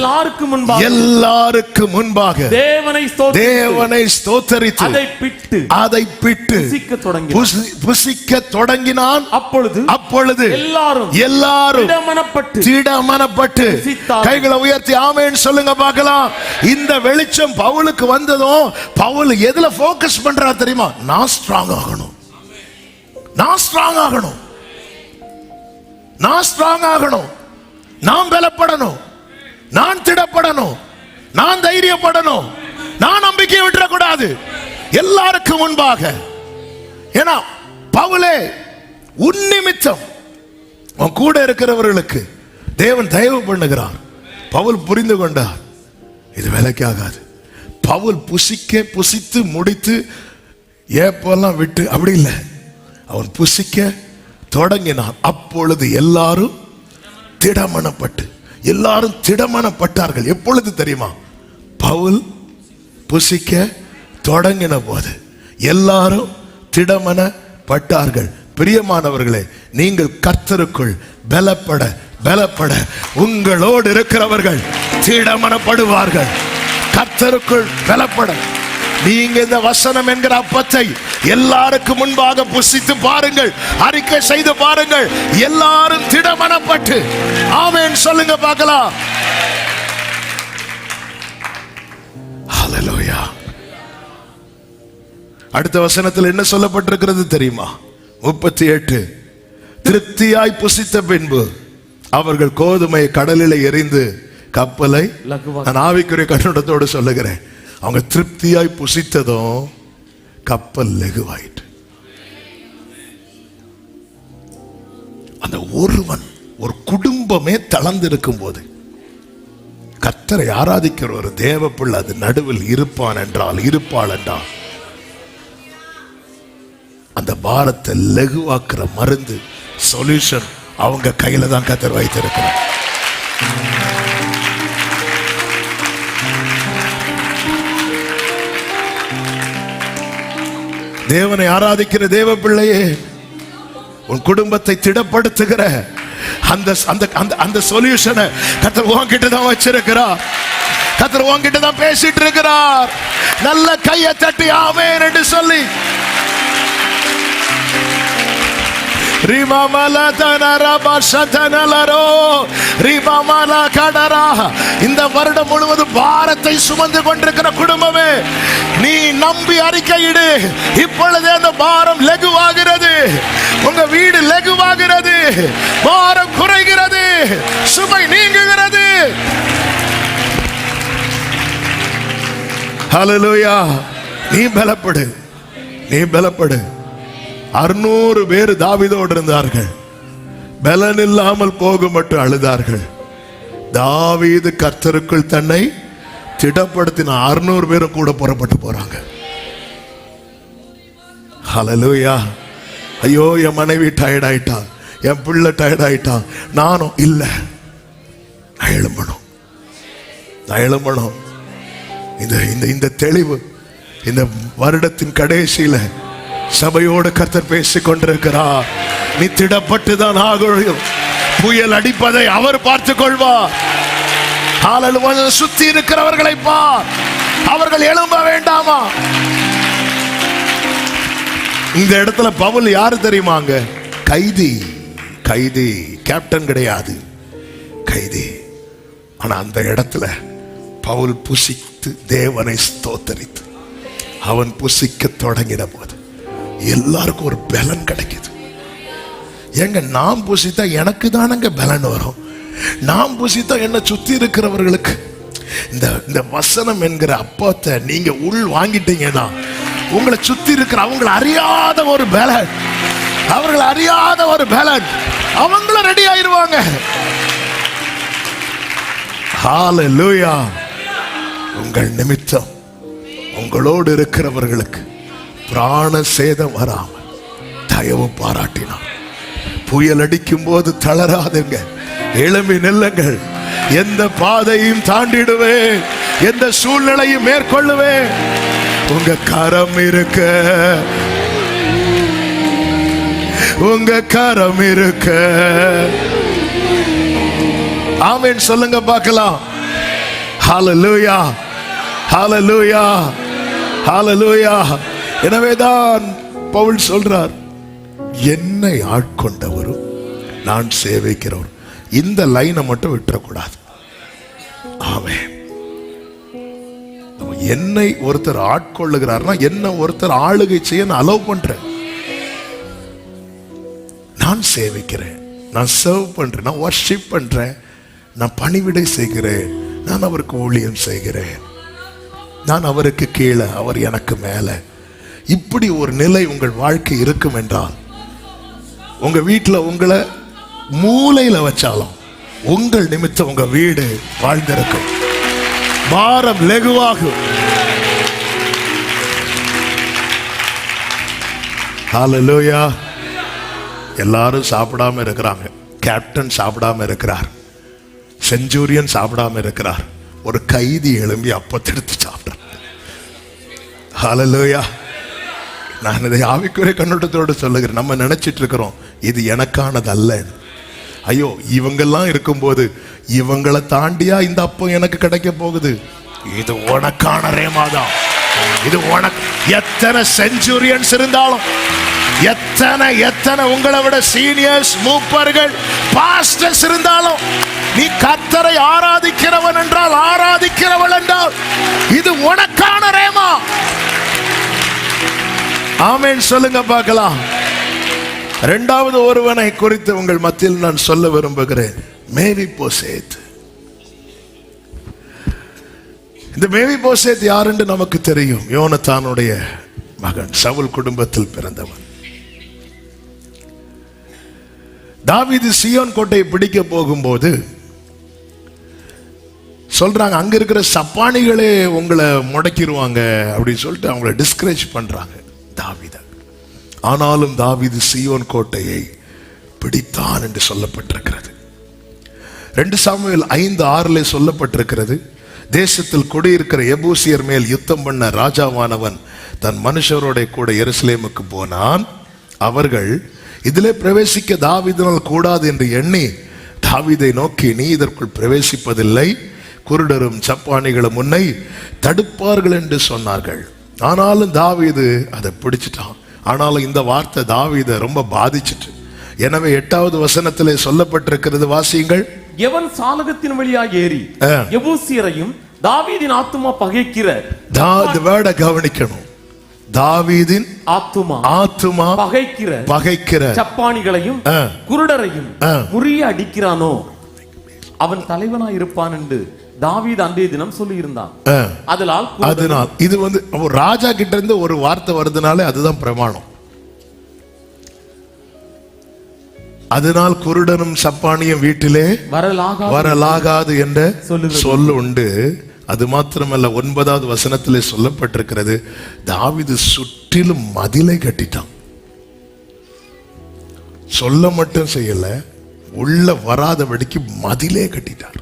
எல்லாருக்கு முன்பாக தேவனை ஸ்தோத்தரித்து அதை பிட்டு புசிக்க தொடங்கினான். அப்பொழுது எல்லாரும் திடமனப்பட்டு கைகளை உயர்த்தி ஆமென் சொல்லுங்க பார்க்கலாம். இந்த வெளிச்சம் பவுலுக்கு வந்ததும் பவுல் எதுல போக்கஸ் பண்றா தெரியுமா? நான் ஸ்ட்ராங் ஆகணும், நான் ஸ்ட்ராங் ஆகணும், நான் பலப்படணும், நான் திடப்படணும், நான் தைரியப்படணும், நான் நம்பிக்கையை விட்டுறக்கூடாது எல்லாருக்கும் முன்பாக. ஏன்னா பவுலே உன் நிமித்தம் உன் கூட இருக்கிறவர்களுக்கு தேவன் தயவு பண்ணுகிறார். பவுல் புரிந்து கொண்டார், இது வேலைக்கு ஆகாது. பவுல் புசித்து முடித்து ஏப்பெல்லாம் விட்டு அப்படி இல்லை, அவன் புசிக்க தொடங்கினான். அப்பொழுது எல்லாரும் திடமனப்பட்டார்கள். எப்பொழுது தெரியுமா? பவுல் புசிக்க தொடங்கின போது எல்லாரும் திடமனப்பட்டார்கள். பிரியமானவர்களே, நீங்கள் கர்த்தருக்குள் பலப்பட உங்களோடு இருக்கிறவர்கள் திடமனப்படுவார்கள். கர்த்தருக்குள் பலப்பட நீங்க இந்த வசனம் என்கிற அப்பத்தை எல்லாருக்கும் முன்பாக புசித்து பாருங்கள், அறிக்கை செய்து பாருங்கள். எல்லாரும் திடமனப்பட்டு ஆமென் சொல்லுங்க பார்க்கலாம். ஹல்லேலூயா. அடுத்த வசனத்தில் என்ன சொல்லப்பட்டிருக்கிறது தெரியுமா? 38 திருப்தியாய் புசித்த பின்பு அவர்கள் கோதுமை கடலில் எறிந்து கப்பலை, நான் ஆவிக்குரிய கண்ணோட்டத்தோடு சொல்லுகிறேன், அவங்க திருப்தியாய் புசித்ததும் கப்பல் லெகுவாயிட்டு. அந்த ஒரு குடும்பமே தளர்ந்திருக்கும் போது கர்த்தரை ஆராதிக்கிற ஒரு தேவ பிள்ளை அது நடுவில் இருப்பாள் என்றால் அந்த பாரத்தை லெகுவாக்குற மருந்து சொல்யூஷன் அவங்க கையில தான் கர்த்தர் வைத்திருக்கிறார். தேவனை ஆராதிக்கிற தேவ பிள்ளையே, உன் குடும்பத்தை திடப்படுத்துகிற அந்த அந்த அந்த அந்த சொல்யூஷனை கர்த்தர் உன்கிட்ட தான் வச்சிருக்கிறார். கர்த்தர் உன்கிட்ட தான் பேசிட்டு இருக்கிறார். நல்ல கையை தட்டி ஆமென் என்று சொல்லி இந்த வருடம் முழுவதும் பாரத்தை சுமந்து கொண்டிருக்கிற குடும்பமே, நீ நம்பி அறிக்கையிடு. இப்பொழுது அந்த பாரம் லகுவாகிறது. உங்க வீடு லகுவாகிறது. பாரம் குறைகிறது. சுமை நீங்குகிறது. ஹல்லேலூயா. நீ பலப்படு, நீ பலப்படு. 600 பேர் தாவீதோடு இருந்தார்கள். பலன் இல்லாமல் போக மட்டும் அழுதார்கள். தாவீது கர்த்தருக்குள் தன்னை திடப்படுத்தின 600 பேரும் கூட புறப்பட்டு போறாங்க. ஹல்லேலூயா. ஐயோ, என் மனைவி டயர்ட் ஆயிட்டான், என் பிள்ளை டயர்ட் ஆயிட்டான், நானும் இல்ல. நான் எழும்பணும். இந்த தெளிவு இந்த வருடத்தின் கடைசியில சபையோடு கர்த்தர் பேசிக் கொண்டிருக்கிறார். நீ திடப்பட்டுதான் ஆகும். புயல் அடிப்பதை அவர் பார்த்துக் கொள்வார். சுத்தி இருக்கிறவர்களை பார், அவர்கள் எழும்ப வேண்டாமா? இந்த இடத்துல பவுல் யாரு தெரியுமாங்க? கைதி. கேப்டன் கிடையாது, கைதி. ஆனா அந்த இடத்துல பவுல் புசித்து தேவனை ஸ்தோத்தரித்து அவன் புசிக்க தொடங்கின போது எல்லாருக்கும் ஒரு பலன் கிடைக்குது. எங்க நாம் புசித்தா எனக்கு தானங்க பலன் வரும். நாம் புசித்தா என்ன சுத்தி இருக்கிறவர்களுக்கு இந்த வசனம் என்கிற அப்பத்தை நீங்க உள் வாங்கிட்டீங்கன்னா உங்களை சுத்தி இருக்கிற அவங்களை அறியாத ஒரு பலன், அவர்கள் அறியாத ஒரு பலன், அவங்களும் ரெடி ஆயிருவாங்க. ஹல்லேலூயா. உங்கள் நிமித்தம் உங்களோடு இருக்கிறவர்களுக்கு பிராண சேதம் வராமல் தயவு பாராட்டினார். புயல் அடிக்கும் போது தளராதுங்க, எழும்பி நில்லுங்கள். எந்த பாதையும் தாண்டிடுவேன், எந்த சூழ்நிலையும் மேற்கொள்ளுவேன். உங்க கரம் இருக்க, உங்க கரம் இருக்க. ஆமென் சொல்லுங்க பார்க்கலாம். ஹல்லேலூயா, ஹல்லேலூயா, ஹல்லேலூயா. எனவேதான் பவுல் சொல்றார், என்னை ஆட்கொண்டவரும் நான் சேவிக்கிறவர். இந்த லைனை மட்டும் விட்டுறக்கூடாது. ஆமென். என்னை ஒருத்தர் ஆட்கொள்ளுகிறார்னா என்ன ஒருத்தர் ஆளுகை செய்ய நான் அலோவ் பண்றேன். நான் சேவிக்கிறேன், நான் சர்வ் பண்றேன், நான் வர்ஷிப் பண்றேன், நான் பணிவிடை செய்கிறேன், நான் அவருக்கு ஊழியம் செய்கிறேன், நான் அவருக்கு கீழே, அவர் எனக்கு மேலே. இப்படி ஒரு நிலை உங்கள் வாழ்க்கை இருக்கும் என்றால் உங்க வீட்டில் உங்களை மூலையில வச்சாலும் உங்கள் நிமித்தம் உங்க வீடு வாழ்ந்திருக்கும். பாரம் லகுவாகும். ஹல்லேலூயா. எல்லாரும் சாப்பிடாம இருக்கிறாங்க. கேப்டன் சாப்பிடாம இருக்கிறார், செஞ்சூரியன் சாப்பிடாம இருக்கிறார், ஒரு கைதி எழும்பி அப்பத்தெடுத்து சாப்பிட்டார். ஹல்லேலூயா. நான் இதை ஆவிக்குரிய கண்ணோட்டத்தோடு சொல்லுகிறேன். நம்ம நினைச்சிட்டு இருக்கிறோம் இது எனக்கானது அல்ல. ஐயோ, இவங்கெல்லாம் இருக்கும்போது இவங்களை தாண்டியா இந்த அப்பம் எனக்கு கிடைக்க போகுது? இது உனக்கான ரேமாதான். இது உனக்கு. எத்தனை செஞ்சுரியன்ஸ் இருந்தாலும், எத்தனை உங்களை விட சீனியர்ஸ், மூப்பர்கள், பாஸ்டர்ஸ் இருந்தாலும், நீ கர்த்தரை ஆராதிக்கிறவன் என்றால், ஆராதிக்கிறவள் என்றால், இது உனக்கான ரேமா. ஆமென் சொல்லுங்க பார்க்கலாம். இரண்டாவது ஒருவனை குறித்து உங்கள் மத்தியில் நான் சொல்ல விரும்புகிறேன். மேவிபோசேத். இந்த மேவிபோசேத் யார் என்று நமக்கு தெரியும். யோனத்தானுடைய மகன், சவுல் குடும்பத்தில் பிறந்தவன். தாவீது சீயோன் கோட்டையை பிடிக்க போகும்போது சொல்றாங்க, அங்க இருக்கிற சப்பானிகளே உங்களை முடக்கிடுவாங்க அப்படின்னு சொல்லிட்டு அவங்களை டிஸ்கரேஜ் பண்றாங்க தாவீத. ஆனாலும் தாவீது சீயோன் கோட்டையை பிடித்தான் என்று சொல்லப்பட்டிருக்கிறது. 2 சாமுவேல் 5:6 சொல்லப்பட்டிருக்கிறது, தேசத்தில் குடியிருக்கிற எபூசியர் மேல் யுத்தம் பண்ண ராஜாவானவன் தன் மனுஷரோட கூட எருசலேமுக்கு போனான். அவர்கள் இதிலே பிரவேசிக்க தாவீதினால் கூடாது என்று எண்ணி தாவீதை நோக்கி, நீ இதற்குள் பிரவேசிப்பதில்லை, குருடரும் சப்பானிகளும் உன்னை தடுப்பார்கள் என்று சொன்னார்கள். ஆனாலும் தாவீது அதை பிடிச்சிட்டான். ஆனாலும் இந்த வார்த்தை தாவீதை ரொம்ப பாதிச்சிட்டு. எனவே 8வது வசனத்திலே சொல்லப்பட்டிருக்கிறது, வாசியுங்கள். எவன் சாலகத்தின் வழியாக ஏறி எபூசியரையும் தாவீதின் ஆத்துமா பகைக்கிற, வேர்டை கவனிக்கணும், தாவீதின் ஆத்துமா பகைக்கிற சப்பானிகளையும் குருடரையும் முறிய அடிக்கிறானோ அவன் தலைவனாய் இருப்பான் என்று தாவீது அன்றைய தினம் சொல்லி இருந்தான். அதனால் இது ராஜா கிட்ட இருந்து ஒரு வார்த்தை வருதுனாலே அதுதான் பிரமாணம். அதனால் குருடனும் சப்பானியும் வீட்டிலே வரலாகாது என்ற சொல்லு உண்டு. அது மாத்திரமல்ல, 9வது வசனத்திலே சொல்லப்பட்டிருக்கிறது, தாவீது சுற்றிலும் மதிலை கட்டிட்டான். சொல்ல மட்டும் செய்யல, உள்ள வராதபடிக்கு மதிலே கட்டிட்டார்.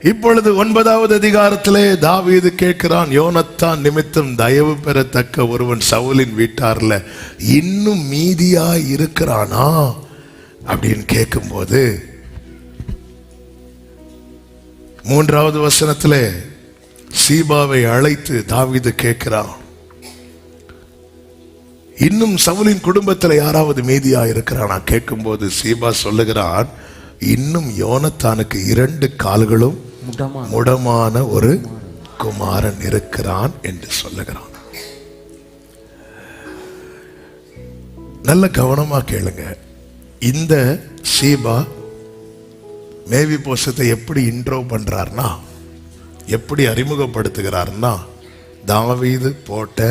இப்பொழுது 9வது அதிகாரத்திலே தாவீது கேட்கிறான், யோனத்தான் நிமித்தம் தயவு பெறத்தக்க ஒருவன் சவுலின் வீட்டார்ல இன்னும் மீதியாய் இருக்கிறானா அப்படின்னு கேட்கும்போது 3வது வசனத்திலே சீபாவை அழைத்து தாவீது கேட்கிறான், இன்னும் சவுலின் குடும்பத்தில் யாராவது மீதியா இருக்கிறானா கேட்கும்போது சீபா சொல்லுகிறான், இன்னும் யோனத்தானுக்கு 2 கால்களும் முடமான ஒரு குமாரன் இருக்கிறான் என்று சொல்லுகிறான். நல்ல கவனமா கேளுங்க. இந்த சீபா மேவிபோசத்தை எப்படி இன்ட்ரோ பண்றார்னா, எப்படி அறிமுகப்படுத்துகிறார்னா, தாவீது போட்ட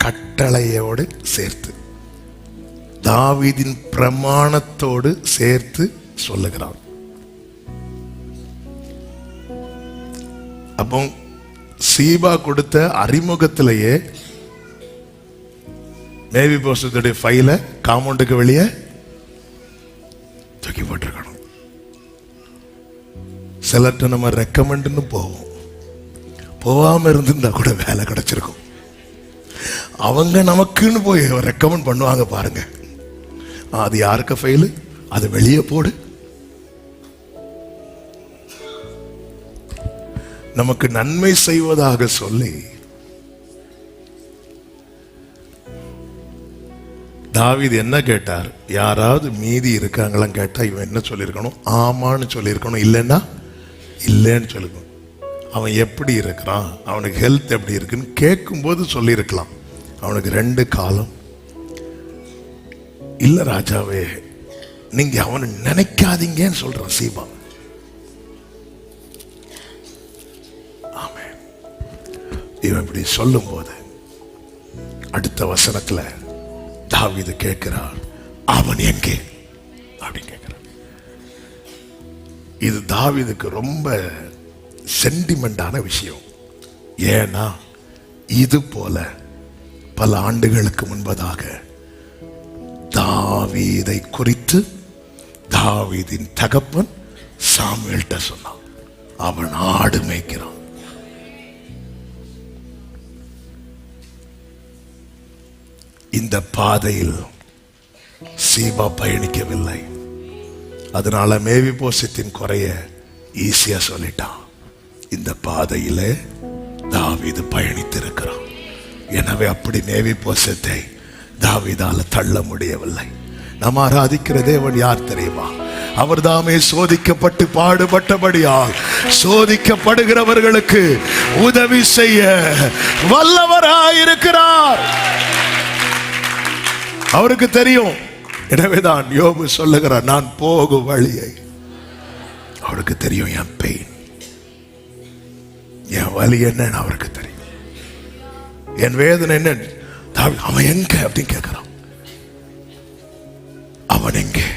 கட்டளையோடு சேர்த்து, தாவீதின் பிரமாணத்தோடு சேர்த்து சொல்லுகிறான். அப்போ சீபா கொடுத்த அறிமுகத்திலேயே மேவிபோசத்துடைய ஃபைல காம்பவுண்டுக்கு வெளியே தூக்கி போட்டிருக்கணும். சிலர்ட்ட நம்ம ரெக்கமெண்ட்னு போவோம், போகாம இருந்திருந்தா கூட வேலை கிடைச்சிருக்கும். அவங்க நமக்குன்னு போய் ரெக்கமெண்ட் பண்ணுவாங்க பாருங்க, அது யாருக்கு ஃபைல், அது வெளியே போடு. நமக்கு நன்மை செய்வதாக சொல்லி தாவீது என்ன கேட்டார், யாராவது மீதி இருக்காங்களான்னு கேட்டா இவன் என்ன சொல்லியிருக்கணும், ஆமான்னு சொல்லியிருக்கணும், இல்லைன்னா இல்லைன்னு சொல்லிருக்கணும். அவன் எப்படி இருக்கிறான், அவனுக்கு ஹெல்த் எப்படி இருக்குன்னு கேட்கும்போது சொல்லியிருக்கலாம். அவனுக்கு 2 காலம் இல்ல ராஜாவே, நீங்க அவனை நினைக்காதீங்கன்னு சொல்றான் சீபா. ஆமென். இவன் இப்படி சொல்லும் போது அடுத்த வசனத்துல தாவீது கேட்கிறான், அவன் எங்கே அப்படின்னு கேட்கிறான். இது தாவீதுக்கு ரொம்ப சென்டிமெண்டான விஷயம். ஏன்னா இது போல பல ஆண்டுகளுக்கு முன்பதாக தாவீதை குறித்து தாவீதின் தகப்பன் சாமுவேல்ட்ட சொன்னான், அவன் ஆடு மேய்க்கிறான். இந்த பாதையில் சீபா பயணிக்கவில்லை. அதனால மேவிபோசத்தின் குறைய ஈஸியா சொல்லிட்டான். இந்த பாதையிலே தாவீது பயணித்திருக்கிறான். எனவே அப்படி மேவிபோசத்தை தாவீதால தள்ள முடியவில்லை. நாம் ஆராதிக்கிற தேவன் யார் தெரியுமா? அவர் தாமே சோதிக்கப்பட்டு பாடுபட்டபடியால் சோதிக்கப்படுகிறவர்களுக்கு உதவி செய்ய வல்லவராயிருக்கிறார். அவருக்கு தெரியும். எனவேதான் யோபு சொல்லுகிறார், நான் போகும் வழியை அவருக்கு தெரியும். என் பெயின், என் வலி என்னன்னு அவருக்கு தெரியும். என் வேதனை என்ன, அவன் எங்க அப்படின்னு கேட்கிறான். அவன் எங்கே?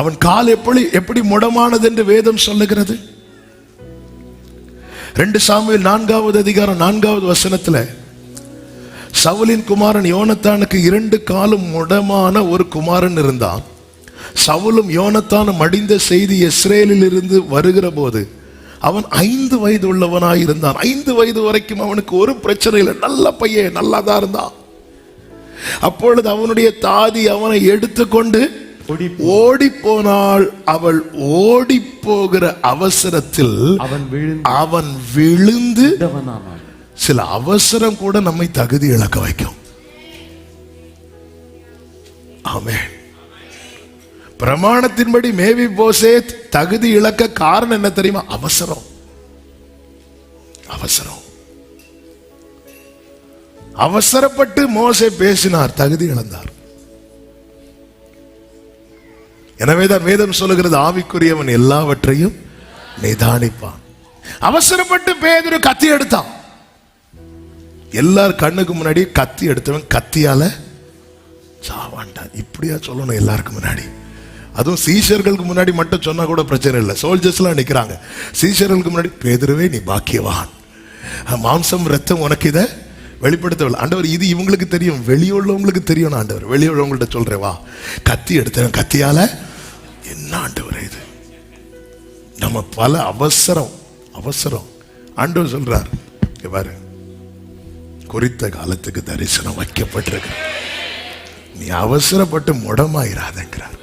அவன் கால் எப்படி முடமானது என்று வேதம் சொல்லுகிறது. 2 சாமுவேல் 4வது அதிகாரம் 4வது வசனத்துல சவுலின் குமாரன் யோனத்தானுக்கு 2 காலும் முடமான ஒரு குமாரன் இருந்தான். சவுலும் யோனத்தானும் மடிந்த செய்தி இஸ்ரேலில் இருந்து வருகிற போது அவன் 5 வயது உள்ளவனாய் இருந்தான். 5 வயது வரைக்கும் அவனுக்கு ஒரு பிரச்சனை இல்லை, நல்ல பையன், நல்லாதான் இருந்தான். அப்பொழுது அவனுடைய தாதி அவனை எடுத்துக்கொண்டு ஓடி போனாள். அவள் ஓடி போகிற அவசரத்தில் அவன் விழுந்து, சில அவசரம் கூட நம்மை தகுதி இழக்க வைக்கும். ஆமென். பிரமாணத்தின்படி மேவிபோசேத் தகுதி இழக்க காரணம் என்ன தெரியுமா? அவசரம். அவசரம். அவசரப்பட்டு மோசே பேசினார், தகுதி இழந்தார். எனவேதான் வேதம் சொல்லுகிறது, ஆவிக்குரியவன் எல்லாவற்றையும் நிதானிப்பான். அவசரப்பட்டு பேதுரு கத்தி எடுத்தான். எல்லார் கண்ணுக்கு முன்னாடி கத்தி எடுத்தவன் கத்தியால சாவாண்டான். இப்படியா சொல்லணும் எல்லாருக்கும் முன்னாடி? அதுவும் சீஷர்களுக்கு முன்னாடி மட்டும் சொன்னா கூட பிரச்சனை இல்லை. சோல்ஜர்ஸ் எல்லாம் நிக்கிறாங்க. சீஷர்களுக்கு முன்னாடி, பேதுருவே நீ பாக்கியவான், மாம்சம் ரத்தம் உனக்கு இதை வெளிப்படுத்தவில்லை ஆண்டவர், இது இவங்களுக்கு தெரியும், வெளியுள்ளவங்களுக்கு தெரியும் ஆண்டவர், வெளியுள்ளவங்கள்ட்ட சொல்றேன் வா. கத்தி எடுத்தவன் கத்தியால என்ன ஆண்டவர் இது? நம்ம பல அவசரம். ஆண்டவர் சொல்றார், பாரு, குறித்த காலத்துக்கு தரிசனம் வைக்கப்பட்டிருக்கு, நீ அவசரப்பட்டு முடமாயிராதங்கிறார்.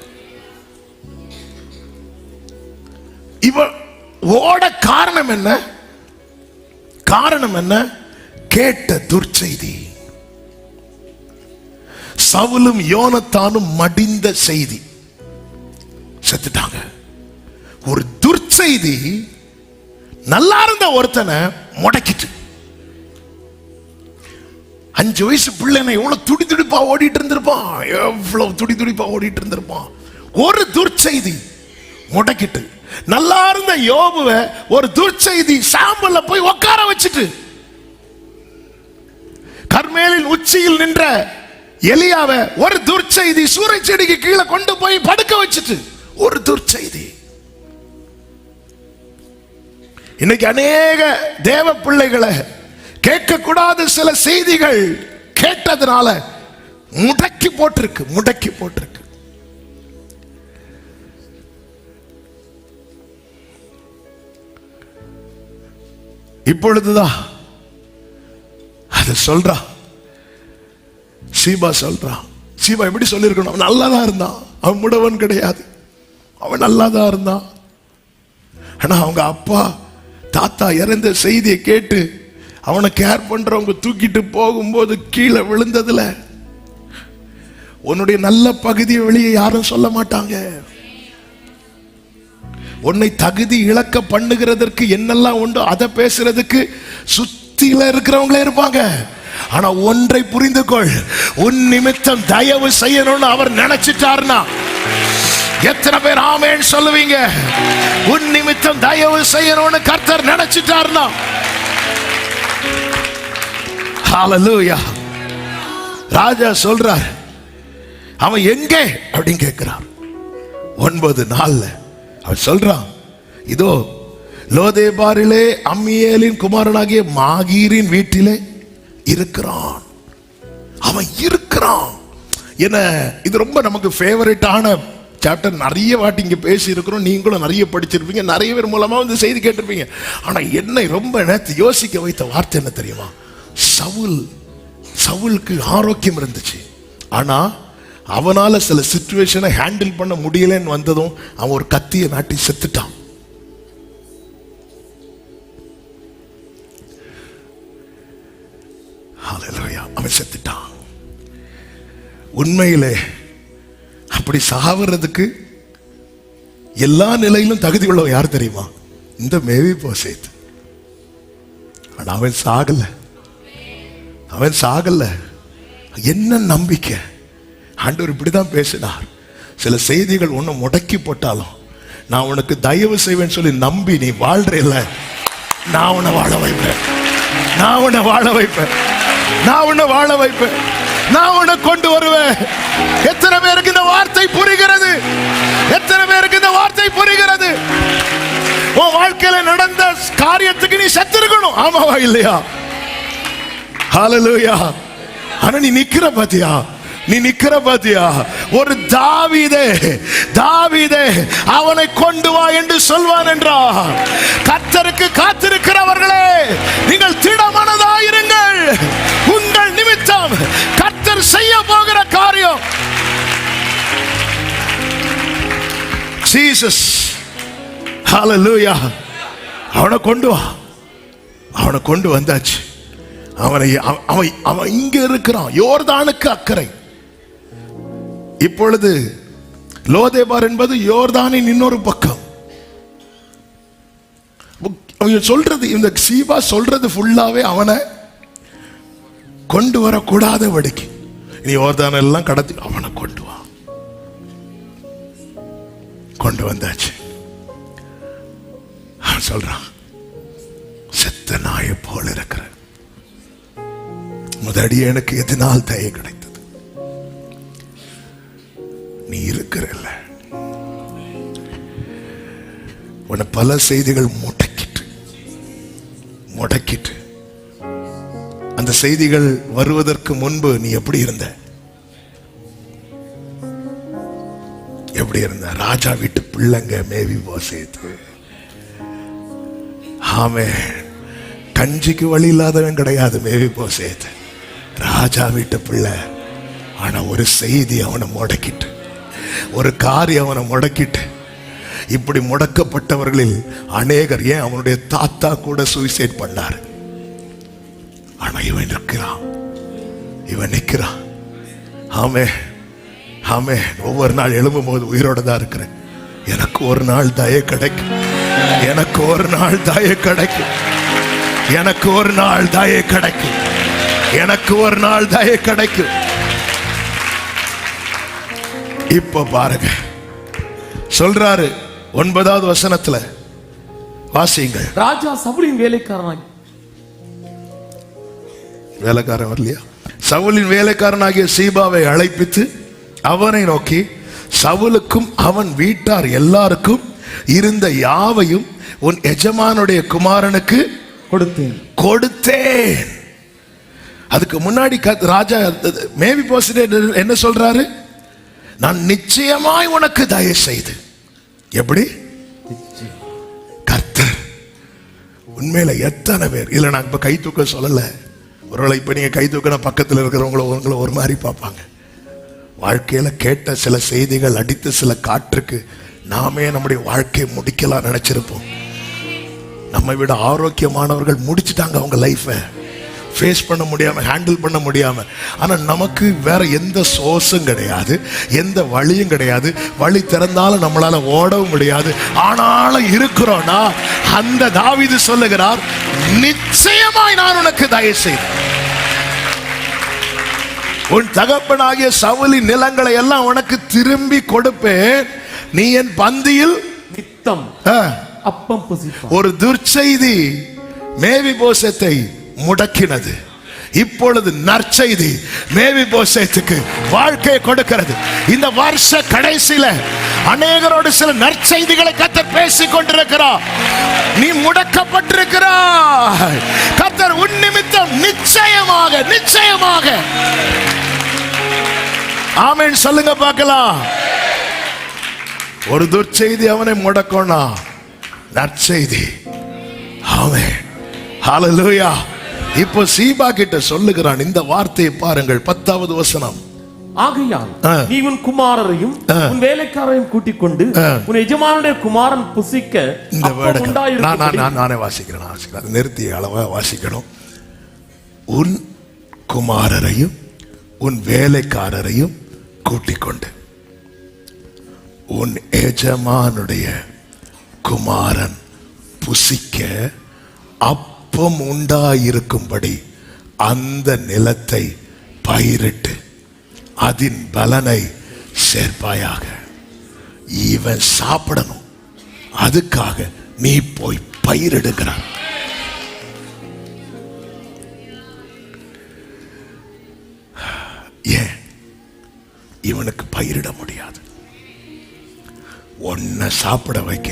இவ ஓட காரணம் என்ன? கேட்ட துர்ச்செய்தி. சவுலும் யோனத்தானும் மடிந்த செய்தி, செத்துட்டாங்க. ஒரு துர்ச்செய்தி நல்லா இருந்த ஒருத்தனை முடக்கிட்டு. 5 வயசு பிள்ளைனை எவ்வளவு துடிதுடிப்பா ஓடிட்டு இருந்திருப்பான். ஒரு துர்ச்செய்தி முடக்கிட்டு. நல்லா இருந்த யோபுவை ஒரு துர்ச்செய்தி சாம்பல்ல போய் உட்கார வச்சுட்டு, கர்மேலின் உச்சியில் நின்ற எலியாவை ஒரு துர்ச்செய்தி சூறை செடிக்கு கீழே கொண்டு போய் படுக்க வச்சுட்டு, ஒரு துர்ச்செய்தி. இன்னைக்கு அநேக தேவ பிள்ளைகளை கேட்கக்கூடாத சில செய்திகள் கேட்டதுனால முடக்கி போட்டிருக்கு. இப்பொழுதுதான் அது சொல்றா. சீபா சொல்றா. சீபா எப்படி சொல்லிருக்கணும்? அவன் நல்லாதான் இருந்தான், அவன் முடவன் கிடையாது, அவன் நல்லாதான் இருந்தான். ஆனா அவங்க அப்பா தாத்தா இறந்த செய்தியை கேட்டு அவனை கேர் பண்றவங்க தூக்கிட்டு போகும்போது கீழே விழுந்ததுல உன்னுடைய நல்ல பகுதியை வெளியே யாரும் சொல்ல மாட்டாங்க. உன்னை தகுதி இழக்க பண்ணுகிறதற்கு என்னெல்லாம் உண்டோ அதை பேசுறதுக்கு சுத்தில இருக்கிறவங்களே இருப்பாங்க. ஆனா ஒன்றை புரிந்து கொள், உன் நிமித்தம் தயவு செய்யணும்னு அவர் நினைச்சிட்டாருன்னா, எத்தனை பேர் ஆமென் சொல்லுவீங்க? உன் நிமித்தம் தயவு செய்யணும்னு கர்த்தர் நினைச்சிட்டாருன்னா, ஹல்லேலூயா. ராஜா சொல்றார், அவன் எங்கே அப்படின்னு கேட்கிறார். 9 நாள்ல அவன் சொல்றான், இதோ லோதேபாரிலே அம்மியேலின் குமாரனாகிய மாகீரின் வீட்டிலே இருக்கிறான். அவன் இருக்கிறான். என்ன, இது ரொம்ப நமக்கு ஃபேவரட்டான சாப்டர். நிறைய வாட்டி இங்க பேசி இருக்கிறோம், நீங்களும் நிறைய படிச்சிருப்பீங்க, நிறைய பேர் மூலமா வந்து செய்தி கேட்டிருப்பீங்க. ஆனா என்னை ரொம்ப நேரத்து யோசிக்க வைத்த வார்த்தை என்ன தெரியுமா? சவுலுக்கு ஆரோக்கியம் இருந்துச்சு, ஆனா அவனால சில சிச்சுவேஷனை ஹேண்டில் பண்ண முடியலன்னு வந்ததும் அவன் ஒரு கத்தியை நாட்டி செத்துட்டான். ஹல்லேலூயா. அவன் செத்துட்டான். உண்மையிலே அப்படி சாவறதுக்கு எல்லா நிலையிலும் தகுதி உள்ளவன் யார் தெரியுமா? இந்த மேவிபோசேத். ஆனா அவன் சாகல. என்ன நம்பிக்கை? ஆண்டவர் இப்படிதான் பேசினார். சில செய்திகள் ஒண்ணு முடக்கி போட்டாலும் நான் உனக்கு தயவு செய்வேன்னு சொல்லி நம்பி நீ வாழ்றல, நான் உன்னை வாழ வைப்பேன், நான் உன்னை கொண்டு வருவேன். எத்தனை பேருக்கு இந்த வார்த்தை புரிகிறது? உன் வாழ்க்கையில நடந்த காரியத்துக்கு நீ செத்திருக்கணும், ஆமாவா இல்லையா? ஹல்லேலூயா. ஆனா நீ நிக்கிற பாத்தியா, நீ நிக்கிற பாத்தியா? ஒரு தாவீதே அவனை கொண்டு வா என்று சொல்வான் என்றார். கர்த்தருக்கு காத்திருக்கிறவர்களே, நீங்கள் திடமனதாயிருங்கள். உங்கள் நிமித்தம் கர்த்தர் செய்ய போகிற காரியம். ஜீசஸ், ஹல்லேலூயா. அவனை கொண்டு வா. அவனை கொண்டு வந்தாச்சு. அவன் இங்க இருக்கிறான், யோர்தானுக்கு அக்கறை. இப்பொழுது லோதேபார் என்பது யோர்தானின் இன்னொரு பக்கம். சொல்றது, இந்த சீபா சொல்றது ஃபுல்லாவே அவனை கொண்டு வரக்கூடாதபடிக்கு. நீ யோர்தான் எல்லாம் கடத்தி அவனை கொண்டு வா. கொண்டு வந்தாச்சு. சொல்றான், செத்த நாயை போல இருக்கிற முதடி எனக்கு எதனால் தயை கிடைத்தது? நீ இருக்கிறல்ல. உன்னை பல செய்திகள் முடக்கிட்டு அந்த செய்திகள் வருவதற்கு முன்பு நீ எப்படி இருந்த? ராஜா வீட்டு பிள்ளைங்க மேவிபோசேத்து. ஆமென். கஞ்சிக்கு வழி இல்லாதவன் கிடையாது மேவிபோசேத்து, ராஜா வீட்டு பிள்ளை. ஆனா ஒரு செய்தி அவனை முடக்கிட்டு, ஒரு காரியம் அவனை முடக்கிட்டு. இப்படி முடக்கப்பட்டவர்களில் அநேகர், ஏன் அவனுடைய தாத்தா கூட சூசைட் பண்ணார். ஆனா இவன் நிற்கிறான். ஆமென், ஆமென். ஒவ்வொரு நாள் எழும்பும் போது உயிரோட தான் இருக்கிறேன். எனக்கு ஒரு நாள் தயை கிடைக்கும், எனக்கு ஒரு நாள் தயை கிடைக்கும், எனக்கு ஒரு நாள் தயை கிடைக்கும், எனக்கு ஒரு நாள் தயை கிடைக்கும். இப்ப பாருங்க, சொல்றாரு 9வது வசனத்துல வாசிங்க. ராஜா சவுலின் வேலைக்காரன் வரலையா? சவுலின் வேலைக்காரனாகிய சீபாவை அழைப்பித்து அவனை நோக்கி, சவுலுக்கும் அவன் வீட்டார் எல்லாருக்கும் இருந்த யாவையும் உன் எஜமானுடைய குமாரனுக்கு கொடுத்தேன். அதுக்கு முன்னாடி ராஜா மேவிபோசேத் என்ன சொல்றாரு? நான் நிச்சயமாய் உனக்கு தயை செய்து. எப்படி? கர்த்தர் உண்மையில எத்தனை பேர் இல்ல, நான் இப்ப கை தூக்க சொல்லல. ஒருவேளை இப்ப நீங்க கை தூக்கின பக்கத்தில் இருக்கிறவங்களை ஒரு மாதிரி பார்ப்பாங்க. வாழ்க்கையில கேட்ட சில செய்திகள் அடித்த சில காற்றுக்கு நாமே நம்முடைய வாழ்க்கையை முடிக்கலாம் நினைச்சிருப்போம். நம்மை விட ஆரோக்கியமானவர்கள் முடிச்சுட்டாங்க அவங்க லைஃபை, ஃபேஸ் பண்ண முடியாம, ஹேண்டில் பண்ண முடியாம. ஆனா நமக்கு வேற எந்த சோர்ஸும் கிடையாது, எந்த வழியும் கிடையாது. வழி திறந்தாலும் நம்மளால ஓடவும் முடியாது. ஆனாலும் இருக்கிறோம்னா அந்த தாவீது சொல்லுகிறார், நிச்சயமாய் நான் உனக்கு தயை செய்தேன். உன் தகப்பனாகிய சவுலின் நிலங்களை எல்லாம் உனக்கு திரும்பி கொடுப்பேன். நீ என் பந்தியில் நித்தம் அப்பம் புசிப்பாய். ஒரு துர்ச்செய்தி மேவிபோசேத்தை முடக்கினது. இப்பொழுது நற்செய்தி மேவிபோசேத்துக்கு வாழ்க்கையை கொடுக்கிறது. இந்த வருஷ கடைசியில அநேகரோடு சில நற்செய்திகளை கர்த்தர் பேசிக் கொண்டிருக்கிறார். நீ முடக்கப்பட்டிருக்கிறாய். கர்த்தர் உன் நிமித்தம் நிச்சயமாக ஆமென் சொல்லுங்க பார்க்கலாம். ஒரு துர்ச்செய்தி அவனை முடக்கோனா, நற்செய்தி. ஆமென், ஹல்லேலூயா. இப்போ சீபா கிட்ட சொல்லுகிறான் இந்த வார்த்தையை பாருங்கள். 10வது வசனம். ஆகையால் நீ உன் குமாரரையும் உன் வேலைக்காரரையும் கூட்டிக் கொண்டு உன் எஜமானுடைய குமாரன் புசிக்க இந்த வேர்டு நானே வாசிக்கிறேன். அது நிறுத்தி அளவா வாசிக்கணும். உன் குமாரரையும் உன் வேலைக்காரரையும் கூட்டிக் கொண்டு உன் எஜமானுடைய குமாரன் புசிக்க அப்பம் உண்டாயிருக்கும்படி அந்த நிலத்தை பயிரிட்டு அதன் பலனை சேர்ப்பாயாக. இவன் சாப்பிடணும், அதுக்காக நீ போய் பயிரிடுகிறான். ஏன் இவனுக்கு பயிரிட முடியாது? ஒன்ன சாப்பிட வைக்க,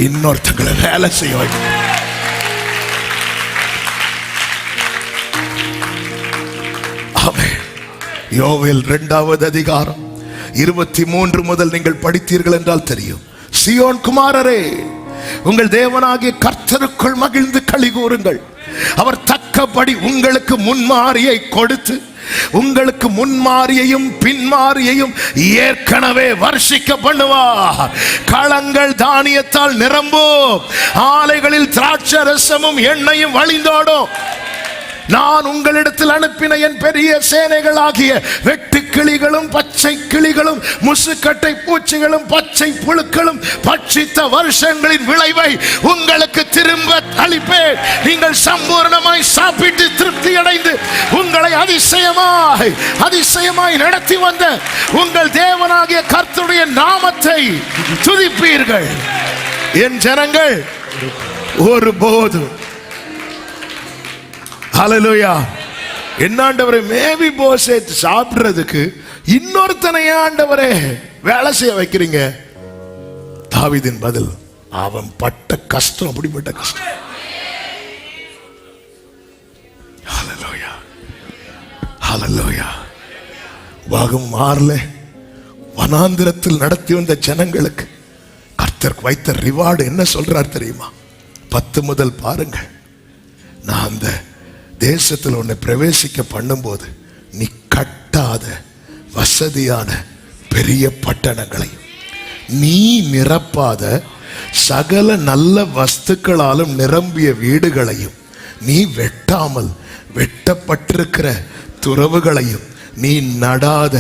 இன்னொருத்தங்களை வேலை செய்ய வைக்க. யோவேல் 2வது அதிகாரம் 23 முதல் நீங்கள் படித்தீர்கள் என்றால் தெரியும். சீயோன் குமாரரே, உங்கள் தேவனாகிய கர்த்தருக்குள் மகிழ்ந்து களி கூறுங்கள். அவர் தக்கபடி உங்களுக்கு முன்மாரியை கொடுத்து உங்களுக்கு முன்மாரியையும் பின்மாரியையும் ஏற்கனவே வர்ஷிக்க பண்ணுவார். களங்கள் தானியத்தால் நிரம்பும், ஆலைகளில் திராட்சை ரசமும் எண்ணெயும் வழிந்தோடும். நான் உங்களிடத்தில் அனுப்பின என் பெரிய சேனைகளாகிய வெட்டு கிளிகளும் பச்சை கிளிகளும் முசுக்கட்டை பூச்சிகளும் பச்சை புழுக்களும் பட்சித்த வருஷங்களின் விளைவை உங்களுக்கு திரும்ப அளிப்பேன். நீங்கள் சம்பூர்ணமாய் சாப்பிட்டு திருப்தி அடைந்து உங்களை அதிசயமாய் நடத்தி வந்த உங்கள் தேவனாகிய கர்த்தருடைய நாமத்தை துதிப்பீர்கள். என் ஜனங்கள் ஒருபோதும் ஹல்லேலூயா. என்ன ஆண்டவரே, மேவி போசேத் சாப்பிடுறதுக்கு இன்னொருத்தனை ஆண்டவரே வேலை செய்ய வைக்கிறீங்க? தாவீதின் பதில், அவன் பட்ட கஷ்டம் அப்படிப்பட்ட கஷ்டம். ஹல்லேலூயா, ஹல்லேலூயா. பாகம் 6 வனாந்திரத்தில் நடத்தி வந்த ஜனங்களுக்கு கர்த்தர் வைத்த ரிவார்டு என்ன சொல்றார் தெரியுமா? 10 முதல் பாருங்க. நான் அந்த தேசத்தில் உன்னை பிரவேசிக்க பண்ணும்போது நீ கட்டாத வசதியான பெரிய பட்டணங்களையும் நீ நிரப்பாத சகல நல்ல வஸ்துக்களாலும் நிரம்பிய வீடுகளையும் நீ வெட்டாமல் வெட்டப்பட்டிருக்கிற துறவுகளையும் நீ நடாத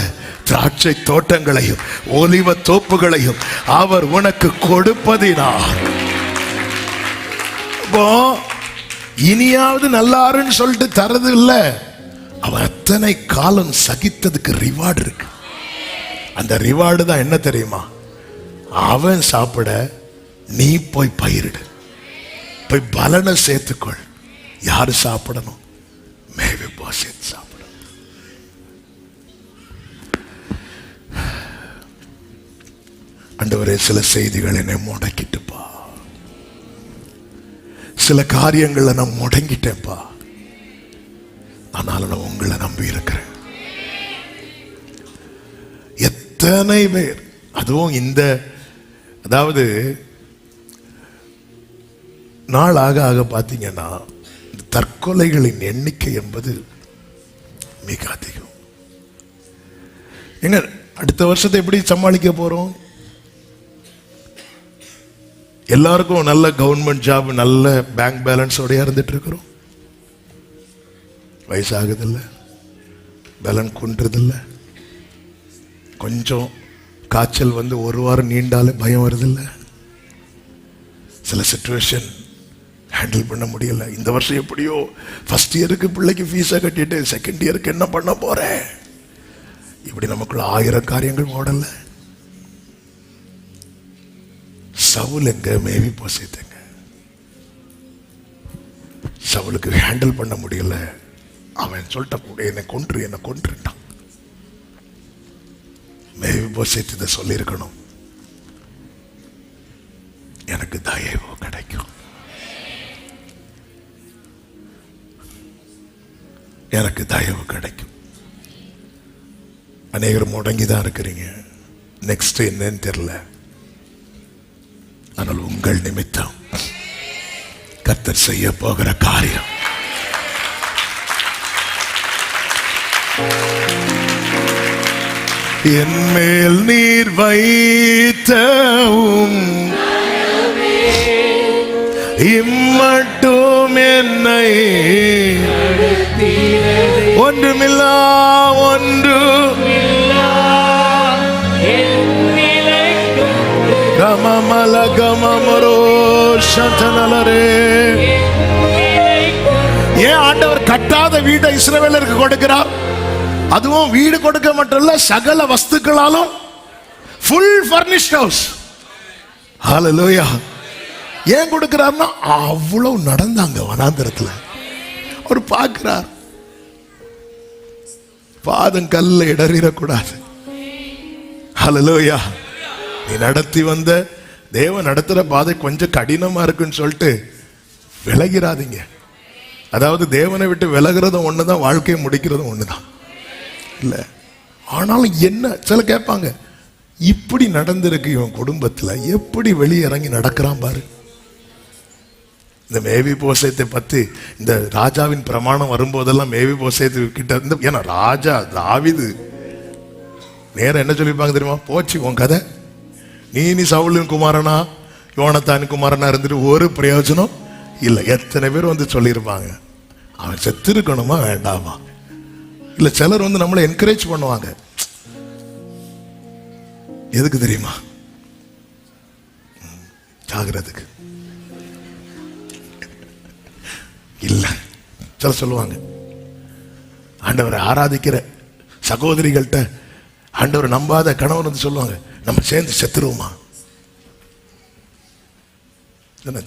திராட்சை தோட்டங்களையும் ஒலிவ தோப்புகளையும் அவர் உனக்கு கொடுப்பதினார். இனியாவது நல்லாருன்னு சொல்லிட்டு தரது இல்ல, அவன் அத்தனை காலம் சகித்ததுக்கு ரிவார்டு இருக்கு. அந்த ரிவார்டு தான் என்ன தெரியுமா? அவன் சாப்பிட நீ போய் பயிரிடு, போய் பலனை சேர்த்துக்கொள். யாரு சாப்பிடணும்? மேவி போசேத் சாப்பிடணும். ஆண்டவரே, சில செய்திகள் என்னை முடக்கிட்டுப்பா, சில காரியங்களை நான் முடங்கிட்டேன்ப்பா, ஆனாலும் நான் உங்களை நம்பி இருக்கிறேன். எத்தனை பேர் அதுவும் இந்த அதாவது நாள் ஆக ஆக பார்த்தீங்கன்னா தற்கொலைகளின் எண்ணிக்கை என்பது மிக அதிகம். எங்க அடுத்த வருஷத்தை எப்படி சமாளிக்க போறோம்? எல்லாருக்கும் நல்ல கவர்மெண்ட் ஜாப், நல்ல பேங்க் பேலன்ஸோட இருந்துட்டு இருக்கிறோம். வயசாகுதில்லை, பலன் குன்றதில்லை, கொஞ்சம் காய்ச்சல் வந்து 1 வாரம் நீண்டாலே பயம் வருதில்லை. சில சிச்சுவேஷன் ஹேண்டில் பண்ண முடியல. இந்த வருஷம் எப்படியோ ஃபர்ஸ்ட் இயருக்கு பிள்ளைக்கு ஃபீஸை கட்டிட்டு செகண்ட் இயருக்கு என்ன பண்ண போறேன், இப்படி நமக்குள்ள 1000 காரியங்கள் ஓடல. சவுல் எங்க மேவி போசேத்துங்க, சவுலுக்கு ஹேண்டில் பண்ண முடியல. அவன் சொல்லிட்ட கூட என்னை கொன்றுட்டான். மேவி போசேத் இதை சொல்லியிருக்கணும், எனக்கு தயவு கிடைக்கும், எனக்கு தயவு கிடைக்கும். அநேகர் முடங்கிதான் இருக்கிறீங்க, நெக்ஸ்ட் என்னன்னு தெரியல. ஆனால் உங்கள் நிமித்தம் கர்த்தர் செய்ய போகிற காரியம் என் மேல் நீர் வைத்தவும் இம்மட்டும் என்னை ஒன்றுமில்லா ஒன்று கமமல கமமரோ சந்தனலரே. ஏன் ஆண்டவர் கட்டாத வீட்டை இஸ்ரவேலருக்கு கொடுக்கிறார்? அதுவும் வீடு கொடுக்க மட்டும் இல்ல, சகல வஸ்துக்களாலும் ஃபுல் ஃபர்னிஷ்ட் ஹவுஸ். ஹல்லேலூயா. ஏன் கொடுக்கிறார்னா அவ்வளவு நடந்தாங்க வனாந்தரத்துல. அவர் பார்க்கிறார், பாதம் கல்ல இடறிடக்கூடாது. ஹல்லேலூயா. நீ நடத்தி வந்த தேவன் நடத்துற பாதை கொஞ்சம் கடினமா இருக்குன்னு சொல்லிட்டு விலகிறாதீங்க. அதாவது தேவனை விட்டு விலகிறதும் ஒண்ணுதான், வாழ்க்கையை முடிக்கிறதும் ஒண்ணுதான். இல்ல ஆனாலும் என்ன சில கேட்பாங்க, இப்படி நடந்திருக்கு இவன் குடும்பத்துல, எப்படி வெளியே இறங்கி நடக்கிறான் பாரு. இந்த மேவி போசேத்தை பத்தி இந்த ராஜாவின் பிரமாணம் வரும்போதெல்லாம் மேவி போசேத்து கிட்ட இருந்து, ஏன்னா ராஜா தாவீது நேரம் என்ன சொல்லியிருப்பாங்க தெரியுமா, போச்சு உன் கதை, நீ சவுலின் குமாரனா யோனத்தானின் குமாரனா இருந்துட்டு ஒரு பிரயோஜனம் இல்லை. எத்தனை பேர் வந்து சொல்லியிருப்பாங்க, அவன் செத்து இருக்கணுமா வேண்டாமா. இல்ல சிலர் வந்து நம்மளை என்கரேஜ் பண்ணுவாங்க, எதுக்கு தெரியுமா, சாகிறதுக்கு இல்ல. சிலர் சொல்லுவாங்க, ஆண்டவரை ஆராதிக்கிற சகோதரிகள்கிட்ட ஆண்டவரை நம்பாத கணவன் வந்து சொல்லுவாங்க, நம்ம சேர்ந்து செத்துருவோமா,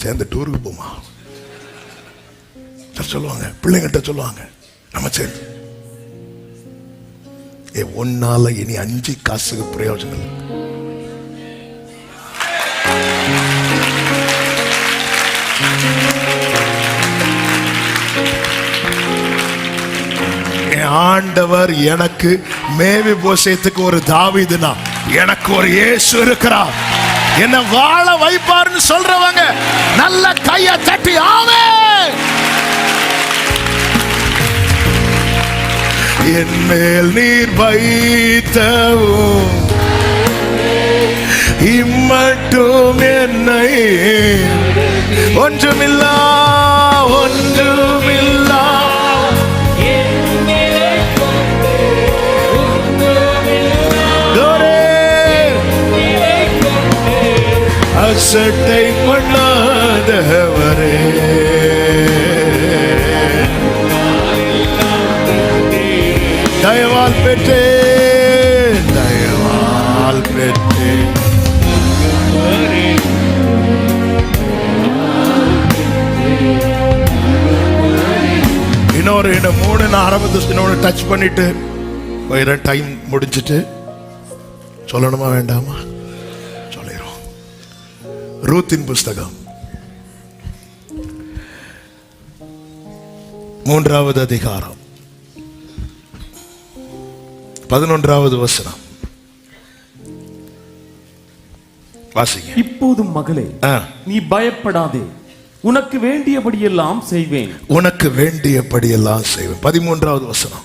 சேர்ந்து டூருக்கு போமா. சொல்லுவாங்க பிள்ளைங்கிட்ட சொல்லுவாங்க, நம்ம சேர்ந்து. ஒன்னால இனி 5 காசுக்கு பிரயோஜனம் இல்லை. ஆண்டவர் எனக்கு மேவி போசேத்துக்கு ஒரு தாவீதுனா எனக்கு ஒரு இயேசு இருக்கிறார், என்ன வாழ வைப்பார்னு சொல்றவங்க நல்ல கையை தட்டி ஆமென். என் மேல் நீர் வைத்தவும் இம்மட்டும் என்னை ஒன்றுமில்லா அசட்டை பண்ணாதவரே, தயவால் பெற்றேன், தயவால் பெற்றேன். இன்னொரு 3 நான் ஆரம்பத்து இன்னொன்று டச் பண்ணிட்டு போயிடுறேன். டைம் முடிஞ்சிட்டு சொல்லணுமா வேண்டாமா, சொல்லிடுவோம். ரூத்தின் புஸ்தகம் 3வது அதிகாரம் 11வது வசனம் வாசிங்க. இப்போதும் மகளே, நீ பயப்படாதே, உனக்கு வேண்டியபடியெல்லாம் செய்வேன், உனக்கு வேண்டியபடியெல்லாம் செய்வேன். 13வது வசனம்,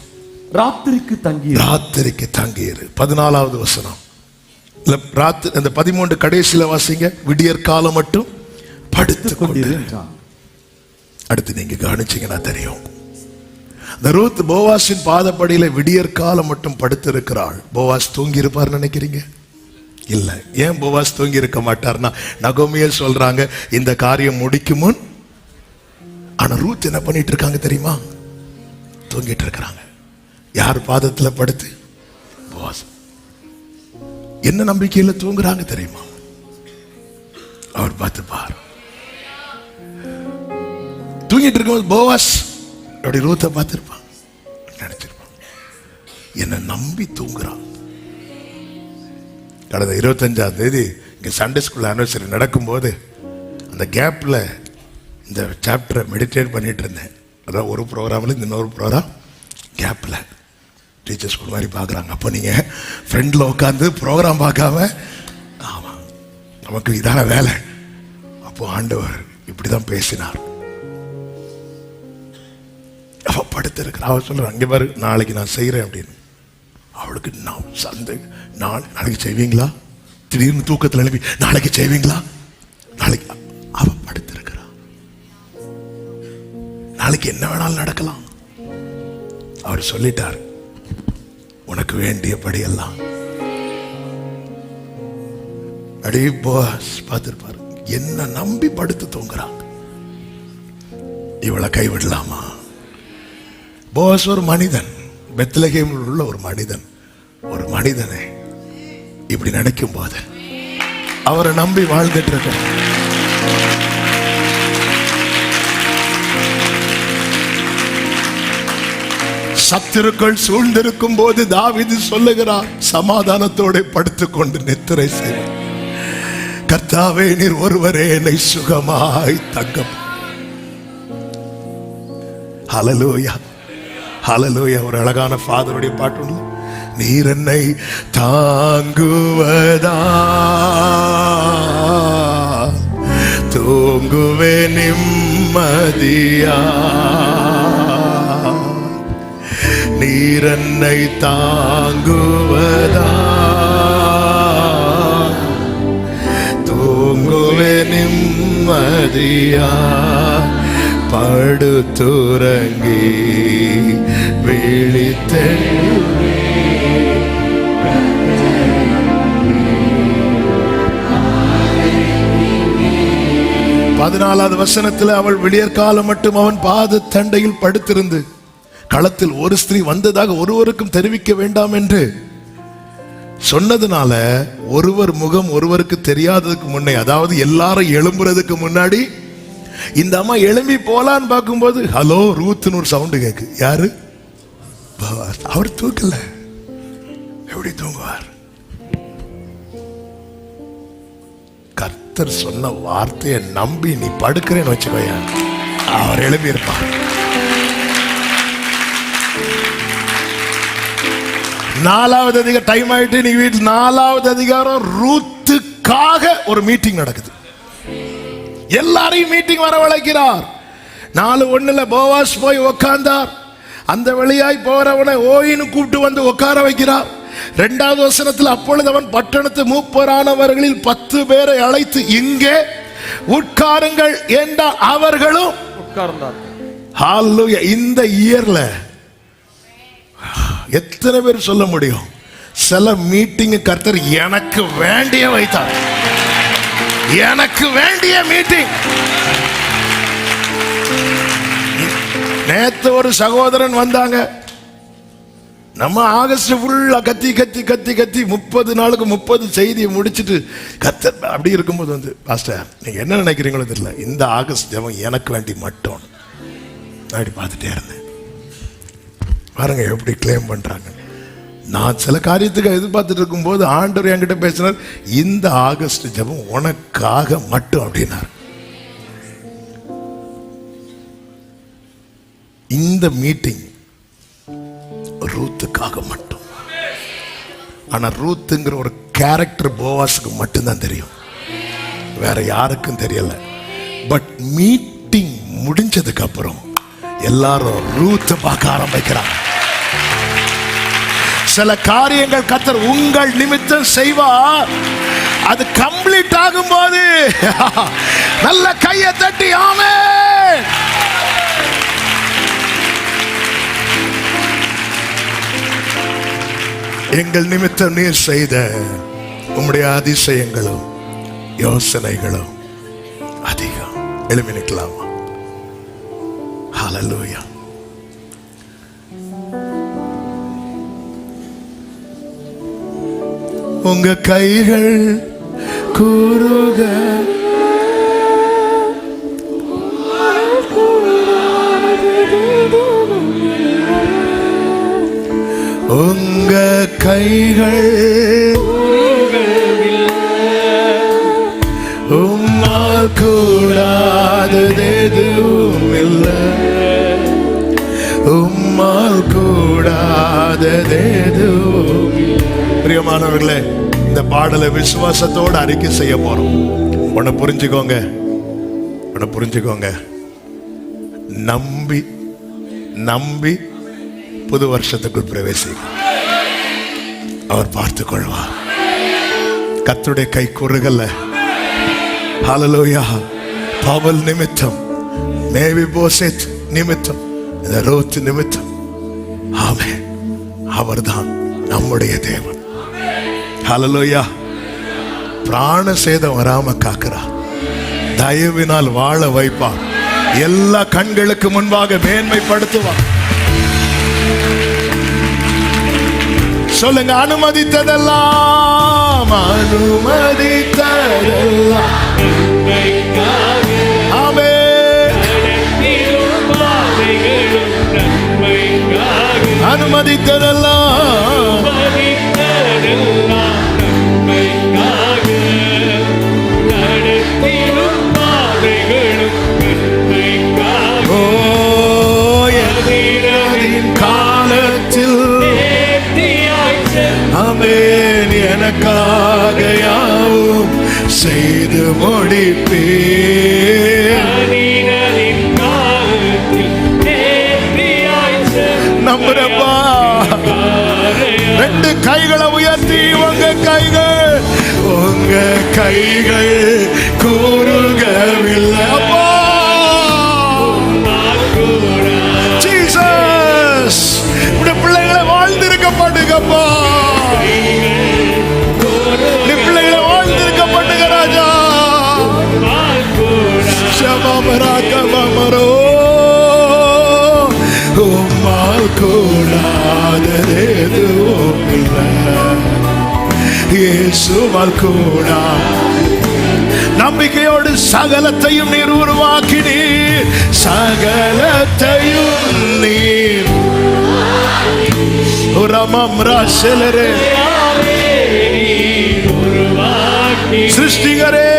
ராத்திரிக்கு தங்கியிரு. 14வது வசனம், ராத்திரி அந்த 13 கடைசியில வாசிங்க, விடியற் காலம் மட்டும் படுத்துக் கொண்டிரு. அடுத்து நீங்க கவனிச்சீங்கன்னா தெரியும், இந்த ரூத் போவாஸின் பாதப்படியில விடியற் காலம் மட்டும் படுத்திருக்கிறாள். போவாஸ் தூங்கி இருப்பார் நினைக்கிறீங்க? இல்ல. ஏன் போவாஸ் தூங்கி இருக்க மாட்டார்னா, நகோமியல் சொல்றாங்க இந்த காரியம் முடிக்கும் முன். ஆனா ரூத் என்ன பண்ணிட்டு இருக்காங்க தெரியுமா? தூங்கிட்டு இருக்கிறாங்க. யார் பாதத்துல படுத்து? போவாஸ். என்ன நம்பிக்கையில தூங்குறாங்க தெரியுமா? அவர் பார்த்து பாரு. தூங்கிட்டு இருக்கும்போது போவாஸ் அப்படி ரூத்தை பார்த்திருப்பான், நினைச்சிருப்பான் என்ன நம்பி தூங்குறான். கடந்த 25ஆம் தேதி இங்கே சண்டே ஸ்கூல் ஆனிவர்சரி நடக்கும்போது அந்த கேப்பில் இந்த சாப்டரை மெடிடேட் பண்ணிட்டு இருந்தேன். அதான் ஒரு ப்ரோக்ராமில் இன்னொரு ப்ரோக்ராம் கேப்பில் டீச்சர் ஸ்கூல் மாதிரி பார்க்குறாங்க. அப்போ நீங்கள் ஃப்ரெண்டில் உட்காந்து ப்ரோக்ராம் பார்க்காம, ஆமாம் நமக்கு இதான வேலை. அப்போ ஆண்டவர் இப்படி தான் பேசினார். அவள் படுத்திருக்கிற, அவள் சொல்கிற அங்கே பாரு நாளைக்கு நான் செய்கிறேன் அப்படின்னு. அவளுக்கு நாளைக்கு செய்வீங்களா? திடீர்னு தூக்கத்தில் எழுப்பி நாளைக்கு செய்வீங்களா? நாளைக்கு அவ படுத்திருக்கிறா. நாளைக்கு என்ன வேணாலும் நடக்கலாம். அவர் சொல்லிட்டார், உனக்கு வேண்டியபடி எல்லாம். அடி போஸ் பார்த்திருப்பாரு, என்ன நம்பி படுத்து தூங்குறாங்க. இவளை கைவிடலாமா? போஸ் ஒரு மனிதன், பெத்லகேமில் உள்ள ஒரு மனிதன். ஒரு மனிதனை இப்படி நினைக்கும் போது அவரை நம்பி வாழ்ந்துட்டு இருக்க. சத்துருக்கள் சூழ்ந்திருக்கும் போது தாவீது சொல்லுகிறார், சமாதானத்தோட படுத்துக் கொண்டு நித்திரை செய்வேன். கர்த்தாவே நீர் ஒருவரே என்னை சுகமாய் தங்கம். ஹல்லேலூயா, ஹல்லேலூயா. ஒரு அழகான ஃபாதருடைய பாட்டு உண்டு. நீர் என்னை தாங்குவதா தூங்குவே நிம்மதியா நீர் என்னை தாங்குவதா தூங்குவே நிம்மதியா படுத்துறங்கி விழித்தே 14வது வசனத்தில் அவள் விடியற்காலம் மட்டும் அவன் பாத தண்டையில் படுத்திருந்து களத்தில் ஒரு ஸ்திரீ வந்ததாக ஒருவருக்கும் தெரிவிக்க வேண்டாம் என்று சொன்னதுனால ஒருவர் முகம் ஒருவருக்கு தெரியாததுக்கு முன்னே, அதாவது எல்லாரும் எழும்புறதுக்கு முன்னாடி இந்த அம்மா எழும்பி போலான்னு பார்க்கும்போது ஹலோ ரூத்னு ஒரு சவுண்டு கேக்கு. யாரு? அவர் தூக்கல. எப்படி தூங்குவார்? கர்த்தர் சொன்ன வார்த்தையை நம்பி நீ படுக்கிறேன்னு வச்சுக்கோயா, அவர் எழுப்பி இருப்பார். 4வது அதிகாரம் டைம் ஆயிட்டு நீ வீட்டில் 4வது அதிகாரம் ரூத்துக்காக ஒரு மீட்டிங் நடக்குது. எல்லாரையும் மீட்டிங் வரவழைக்கிறார். 4:1 போவாஸ் போய் உட்கார்ந்தார். அந்த வழியாய் போறவனை ஓயின்னு கூப்பிட்டு வந்து உட்கார வைக்கிறார். 2வது வசனத்தில் அப்பொழுது அவன் பட்டணத்து மூப்பரானவர்களில் 10 பேரை அழைத்து இங்கே உட்காருங்கள் என்றால் அவர்களும் உட்கார்ந்தார். ஹalleluya. இந்த இயர்ல எத்தனை பேர் சொல்ல முடியும் சில மீட்டிங் கர்த்தர் எனக்கு வேண்டிய வைத்தார், எனக்கு வேண்டிய மீட்டிங். நேத்து ஒரு சகோதரன் வந்தாங்க. நம்ம ஆகஸ்ட் ஃபுல்லா கத்தி கத்தி கத்தி கத்தி 30 நாளுக்கு 30 செய்தியை முடிச்சுட்டு கர்த்தர் அப்படி இருக்கும்போது வந்து பாஸ்டர் நீங்க என்ன நினைக்கிறீங்களோ தெரியல, இந்த ஆகஸ்ட் ஜெபம் எனக்கு வேண்டி மட்டும் அப்படி பார்த்துட்டே இருந்தேன். பாருங்க எப்படி கிளைம் பண்றாங்க. நான் சில காரியத்துக்கு எதிர்பார்த்துட்டு இருக்கும்போது ஆண்டவர் என்கிட்ட பேசினார், இந்த ஆகஸ்ட் ஜெபம் உனக்காக மட்டும் அப்படின்னார். இந்த மீட்டிங் ரூத்துக்காக மட்டும். ஆனா ரூத்துங்கிற ஒரு கேரக்டர் போவாஸுக்கு மட்டும்தான் தெரியும், வேற யாருக்கும் தெரியல. பட் மீட்டிங் முடிஞ்சதுக்கு அப்புறம் எல்லாரும் ரூத்தை பார்க்க ஆரம்பிக்கிறாங்க. சில காரியங்கள் கர்த்தர் உங்கள் நிமித்தம் செய்வார். அது கம்ப்ளீட் ஆகும் போது நல்ல கையை தட்டி ஆமென். எங்கள் நிமித்தம் நீர் செய்த உம்முடைய அதிசயங்களும் யோசனைகளும் அதிகம். எழுப்பி நிற்கலாமா? ஹல்லேலூயா. உங்க கைகள் கூறுக உங்க கைகள் உம்மால் கூடாதது எதுவும் இல்லை, உம்மால் கூடாதது எதுவும். பிரியமானவர்களே, இந்த பாடலை விசுவாசத்தோடு அறிக்கை செய்ய போறோம். உன்னை புரிஞ்சுக்கோங்க, உன்னை புரிஞ்சுக்கோங்க. நம்பி நம்பி புது வருஷத்துக்குள் பிரவேசிக்கும். அவர் பார்த்துக் கொள்வார். கர்த்தருடைய கை குறுகல்ல. ஹல்லேலூயா. பவுல் நிமித்தம், மேவிபோசேத் நிமித்தம், இந்த ரூத் நிமித்தம், ஆமென், அவர்தான் நம்முடைய தேவன். ஹல்லேலூயா. பிராண சேதம் வராம காக்கிறார், தயவினால் வாழ வைப்பார், எல்லா கண்களுக்கு முன்பாக மேன்மைப்படுத்துவார். சொல்லுங்க, அனுமதித்ததெல்லாம் அனுமதித்ததெல்லாம் ஆமென். அனுமதித்ததெல்லாம் காலத்தில் எனக்காக யாவும் செய்து முடிப்பேன். நம்புறப்பா. ரெண்டு கைகளை உயர்த்தி உங்க கைகள் கூறுகவில்லை. ஜீசஸ், உடைய பிள்ளைகளை வாழ்ந்திருக்கப்படுங்கப்பா. நீ பிள்ளைகளை வாழ்ந்திருக்கப்படுங்க ராஜா. சமமராக்கமரோ உம்மால் கூடாததெதுவும் இல்லை. இயேசுவால் கூடா. நம்பிக்கையோடு சகலத்தையும் நீர் உருவாக்கினீர். சகலத்தையும் நீர் ரமம் ராசலரே சிருஷ்டிகரே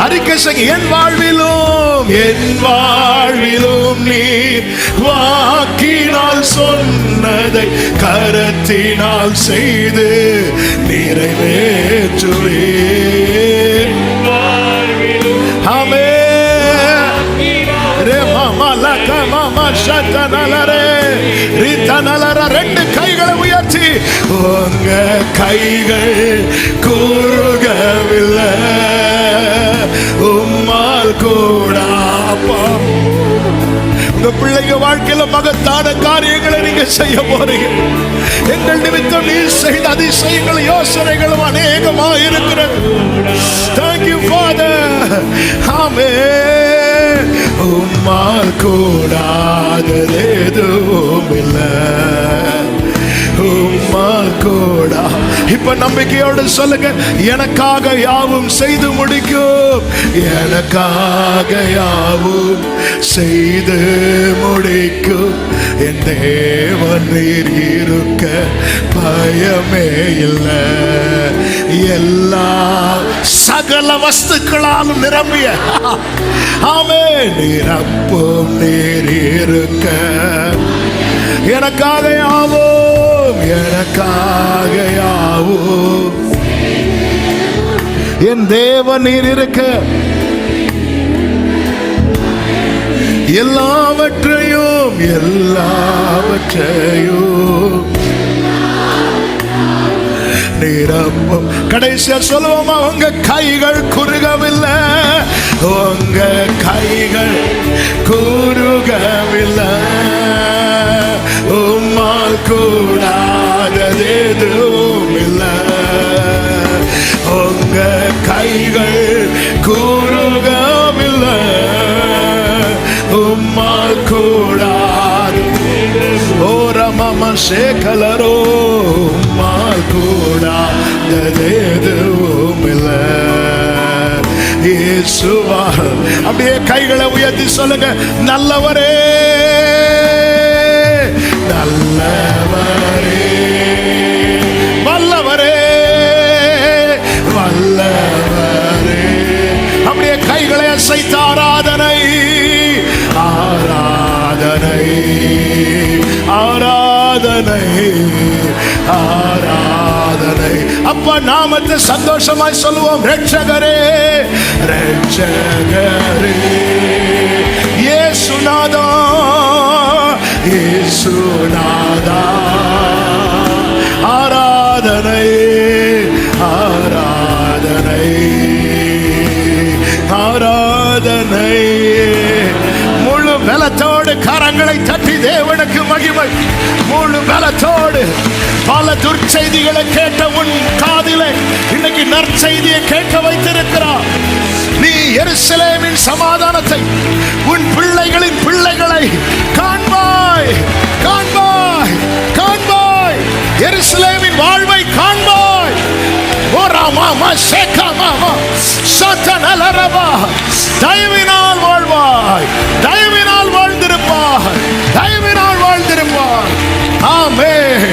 அறிக்கை என் வாழ்விலும் நீர் வாக்கினால் சொன்னதை கரத்தினால் செய்து நிறைவேற்றுவேன். ஆமென். ரெண்டு கைகளை உயர்த்தி உங்க கைகள் கூறுகவில்லை. உம்மால் கூடாப்பா. உங்க பிள்ளைங்க வாழ்க்கையில மகத்தான காரியங்களை நீங்க செய்ய போறீங்க. எங்கள் நிமித்தம் நீர் செய்த அதிசயங்கள் யோசனைகளும் அநேகமாக இருக்கிறது. Thank you Father. ஆமென். உம்மால் கூடாதது எதுவும் இல்லை. உம்மால் கூடா. இப்ப நம்பிக்கையோடு சொல்லுங்க, எனக்காக யாவும் செய்து முடிக்கும். எனக்காக யாவும் செய்து முடிக்கும். என் தேவன் நீர் இருக்க பயமே இல்லை. எல்லா சகல வஸ்துக்களாலும் நிரம்பிய ஆமென் நிரப்பும் நீர் இருக்க. எனக்காக யாவும், எனக்காக யாவும் என் தேவன் நீர் இருக்க. எல்லாவற்றையும் நிரப்பும். கடைசியா சொல்லுவோமா, உங்க கைகள் குறுகவில்லை. உங்க கைகள் குறுகவில்லை. உம்மால் கூடாதது எதுவும் இல்லை. உங்க கைகள் கூறுகவில்லை. உம்மால் கூடாது ஓரமம சேகலரோ. உம்மால் கூடாதது எதுவும் இல்லை. இயேசுவா. அப்படியே கைகளை உயர்த்தி சொல்லுங்க, நல்லவரே நல்லவரே வல்லவரே வல்லவரே. அப்படியே கைகளை அசைத்து ஆராதனை ஆராதனை ஆராதனை ஆராதனை. அப்பா நாமத்தை சந்தோஷமாய் சொல்லுவோம். ரட்சகரே ரட்சகரே இயேசுநாதா இயேசுநாதா. ஆராதனை ஆராதனை ஆராதனை. முழு பலத்தோடு கரங்களை தட்டி தேவனுக்கு மகிமை. முழு பலத்தோடு. பல துர்ச்செய்திகளை கேட்ட உன் காதிலே இன்னைக்கு நற்செய்தியை கேட்க வைத்திருக்கிறார். நீ எருசலேமின் சமாதானத்தை, உன் பிள்ளைகளின் பிள்ளைகளை காண்பாய் காண்பாய் காண்பாய். எருசலேமின் வாழ்வை காண்பாய். ஓ ராமா சேகா மாமா சத்தனலரபா. தயவினால் வாழ்வாய். தயவினால் வாழ்ந்திருப்பாய். தயவினால் வாழ்ந்திருப்பாய். ஆமென்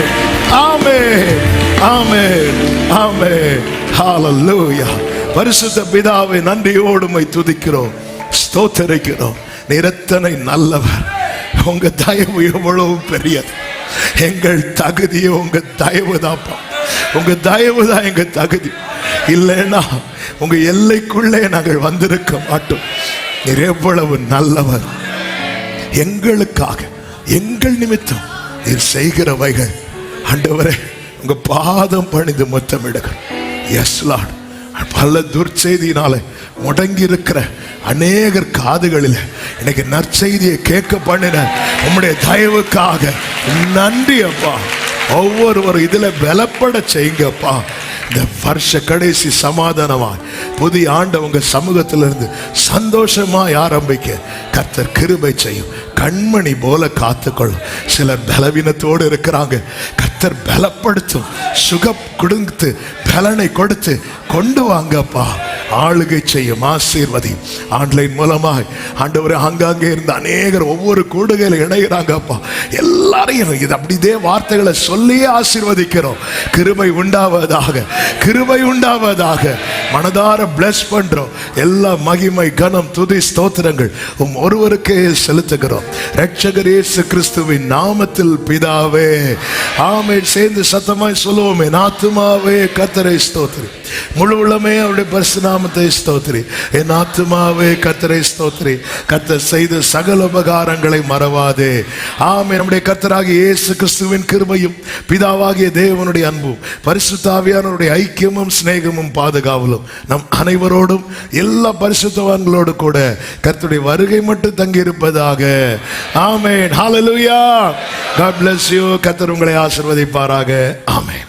ஆமென் ஆமென் ஆமென். ஹalleluya. பரிசுத்த பிதாவை நன்றியோடு உம்மை துதிக்கிறோம். ஸ்தோத்திரிக்கிறோம். நீர் எத்தனை நல்லவர். உங்க தயவு எவ்வளவு பெரியது. எங்கள் தகுதியை உங்க தயவு தான்ப்பா. உங்க தயவு தான் எங்க தகுதி. இல்லைன்னா உங்க எல்லைக்குள்ளே நாங்கள் வந்திருக்க மாட்டோம். நீர் எவ்வளவு நல்லவர். எங்களுக்காக எங்கள் நிமித்தம் நீர் செய்கிறவைகள் ஆண்டவரே உங்க பாதம் பணிந்து முத்தமிடுகிறோம். S Lord. பல துர்ச்செய்தியினால முடங்கி இருக்கிற அநேகர் காதுகளில் இன்னைக்கு நற்செய்தியை கேட்க பண்ணின உம்முடைய தயவுக்காக நன்றி அப்பா. ஒவ்வொருவரும் இதுல பலப்பட செய்யுங்கப்பா. இந்த வருஷ கடைசி சமாதானமாய் புதிய ஆண்டு உங்க சமூகத்திலிருந்து சந்தோஷமாய் ஆரம்பிக்க கர்த்தர் கிருபை செய்யும். கண்மணி போல காத்துக்கொள்ளும். சிலர் பலவீனத்தோடு இருக்கிறாங்க. கர்த்தர் பலப்படுத்தும். சுகம் கொடுத்து பலனை கொடுத்து கொண்டு வாங்கப்பா. ஆளுகை செய்யும். ஆசீர்வதி. ஆன்லைன் மூலமாய் ஆண்டவரே அங்காங்கே இருந்த அநேகர் ஒவ்வொரு கூடுகையில் இணைகிறாங்கப்பா. எல்லாரையும் இது அப்படிதே வார்த்தைகளை சொல்லியே ஆசீர்வதிக்கிறோம். கிருபை உண்டாவதாக, கிருபை உண்டாவதாக. மனதார பிளஸ் பண்றோம். எல்லா மகிமை கனம் துதி ஸ்தோத்திரங்கள் ஒருவருக்கே செலுத்துகிறோம். இரட்சகர் இயேசு கிறிஸ்துவின் நாமத்தில் பிதாவே ஆமென். சேர்ந்து சத்தமாய் சொல்லுவோமே. என் ஆத்துமாவே கர்த்தரை ஸ்தோத்திரி, முழு உள்ளமே அவருடைய பரிசு நாமத்தை ஸ்தோத்திரி. என் ஆத்துமாவே கர்த்தரை ஸ்தோத்திரி, கர்த்தர் செய்த சகல உபகாரங்களை மறவாதே. ஆமென். நம்முடைய கர்த்தராகிய இயேசு கிறிஸ்துவின் கிருபையும் பிதாவாகிய தேவனுடைய அன்பும் பரிசுத்த ஆவியானவருடைய ஐக்கியமும் சிநேகமும் பாதுகாவலும் நம் அனைவரோடும் எல்லா பரிசுத்தவான்களோடு கூட கர்த்தருடைய வருகை மட்டும் தங்கி இருப்பதாக. ஆமென். ஹல்லேலூயா. God bless you. கர்த்தர் உங்களை ஆசீர்வதிப்பாராக. ஆமென்.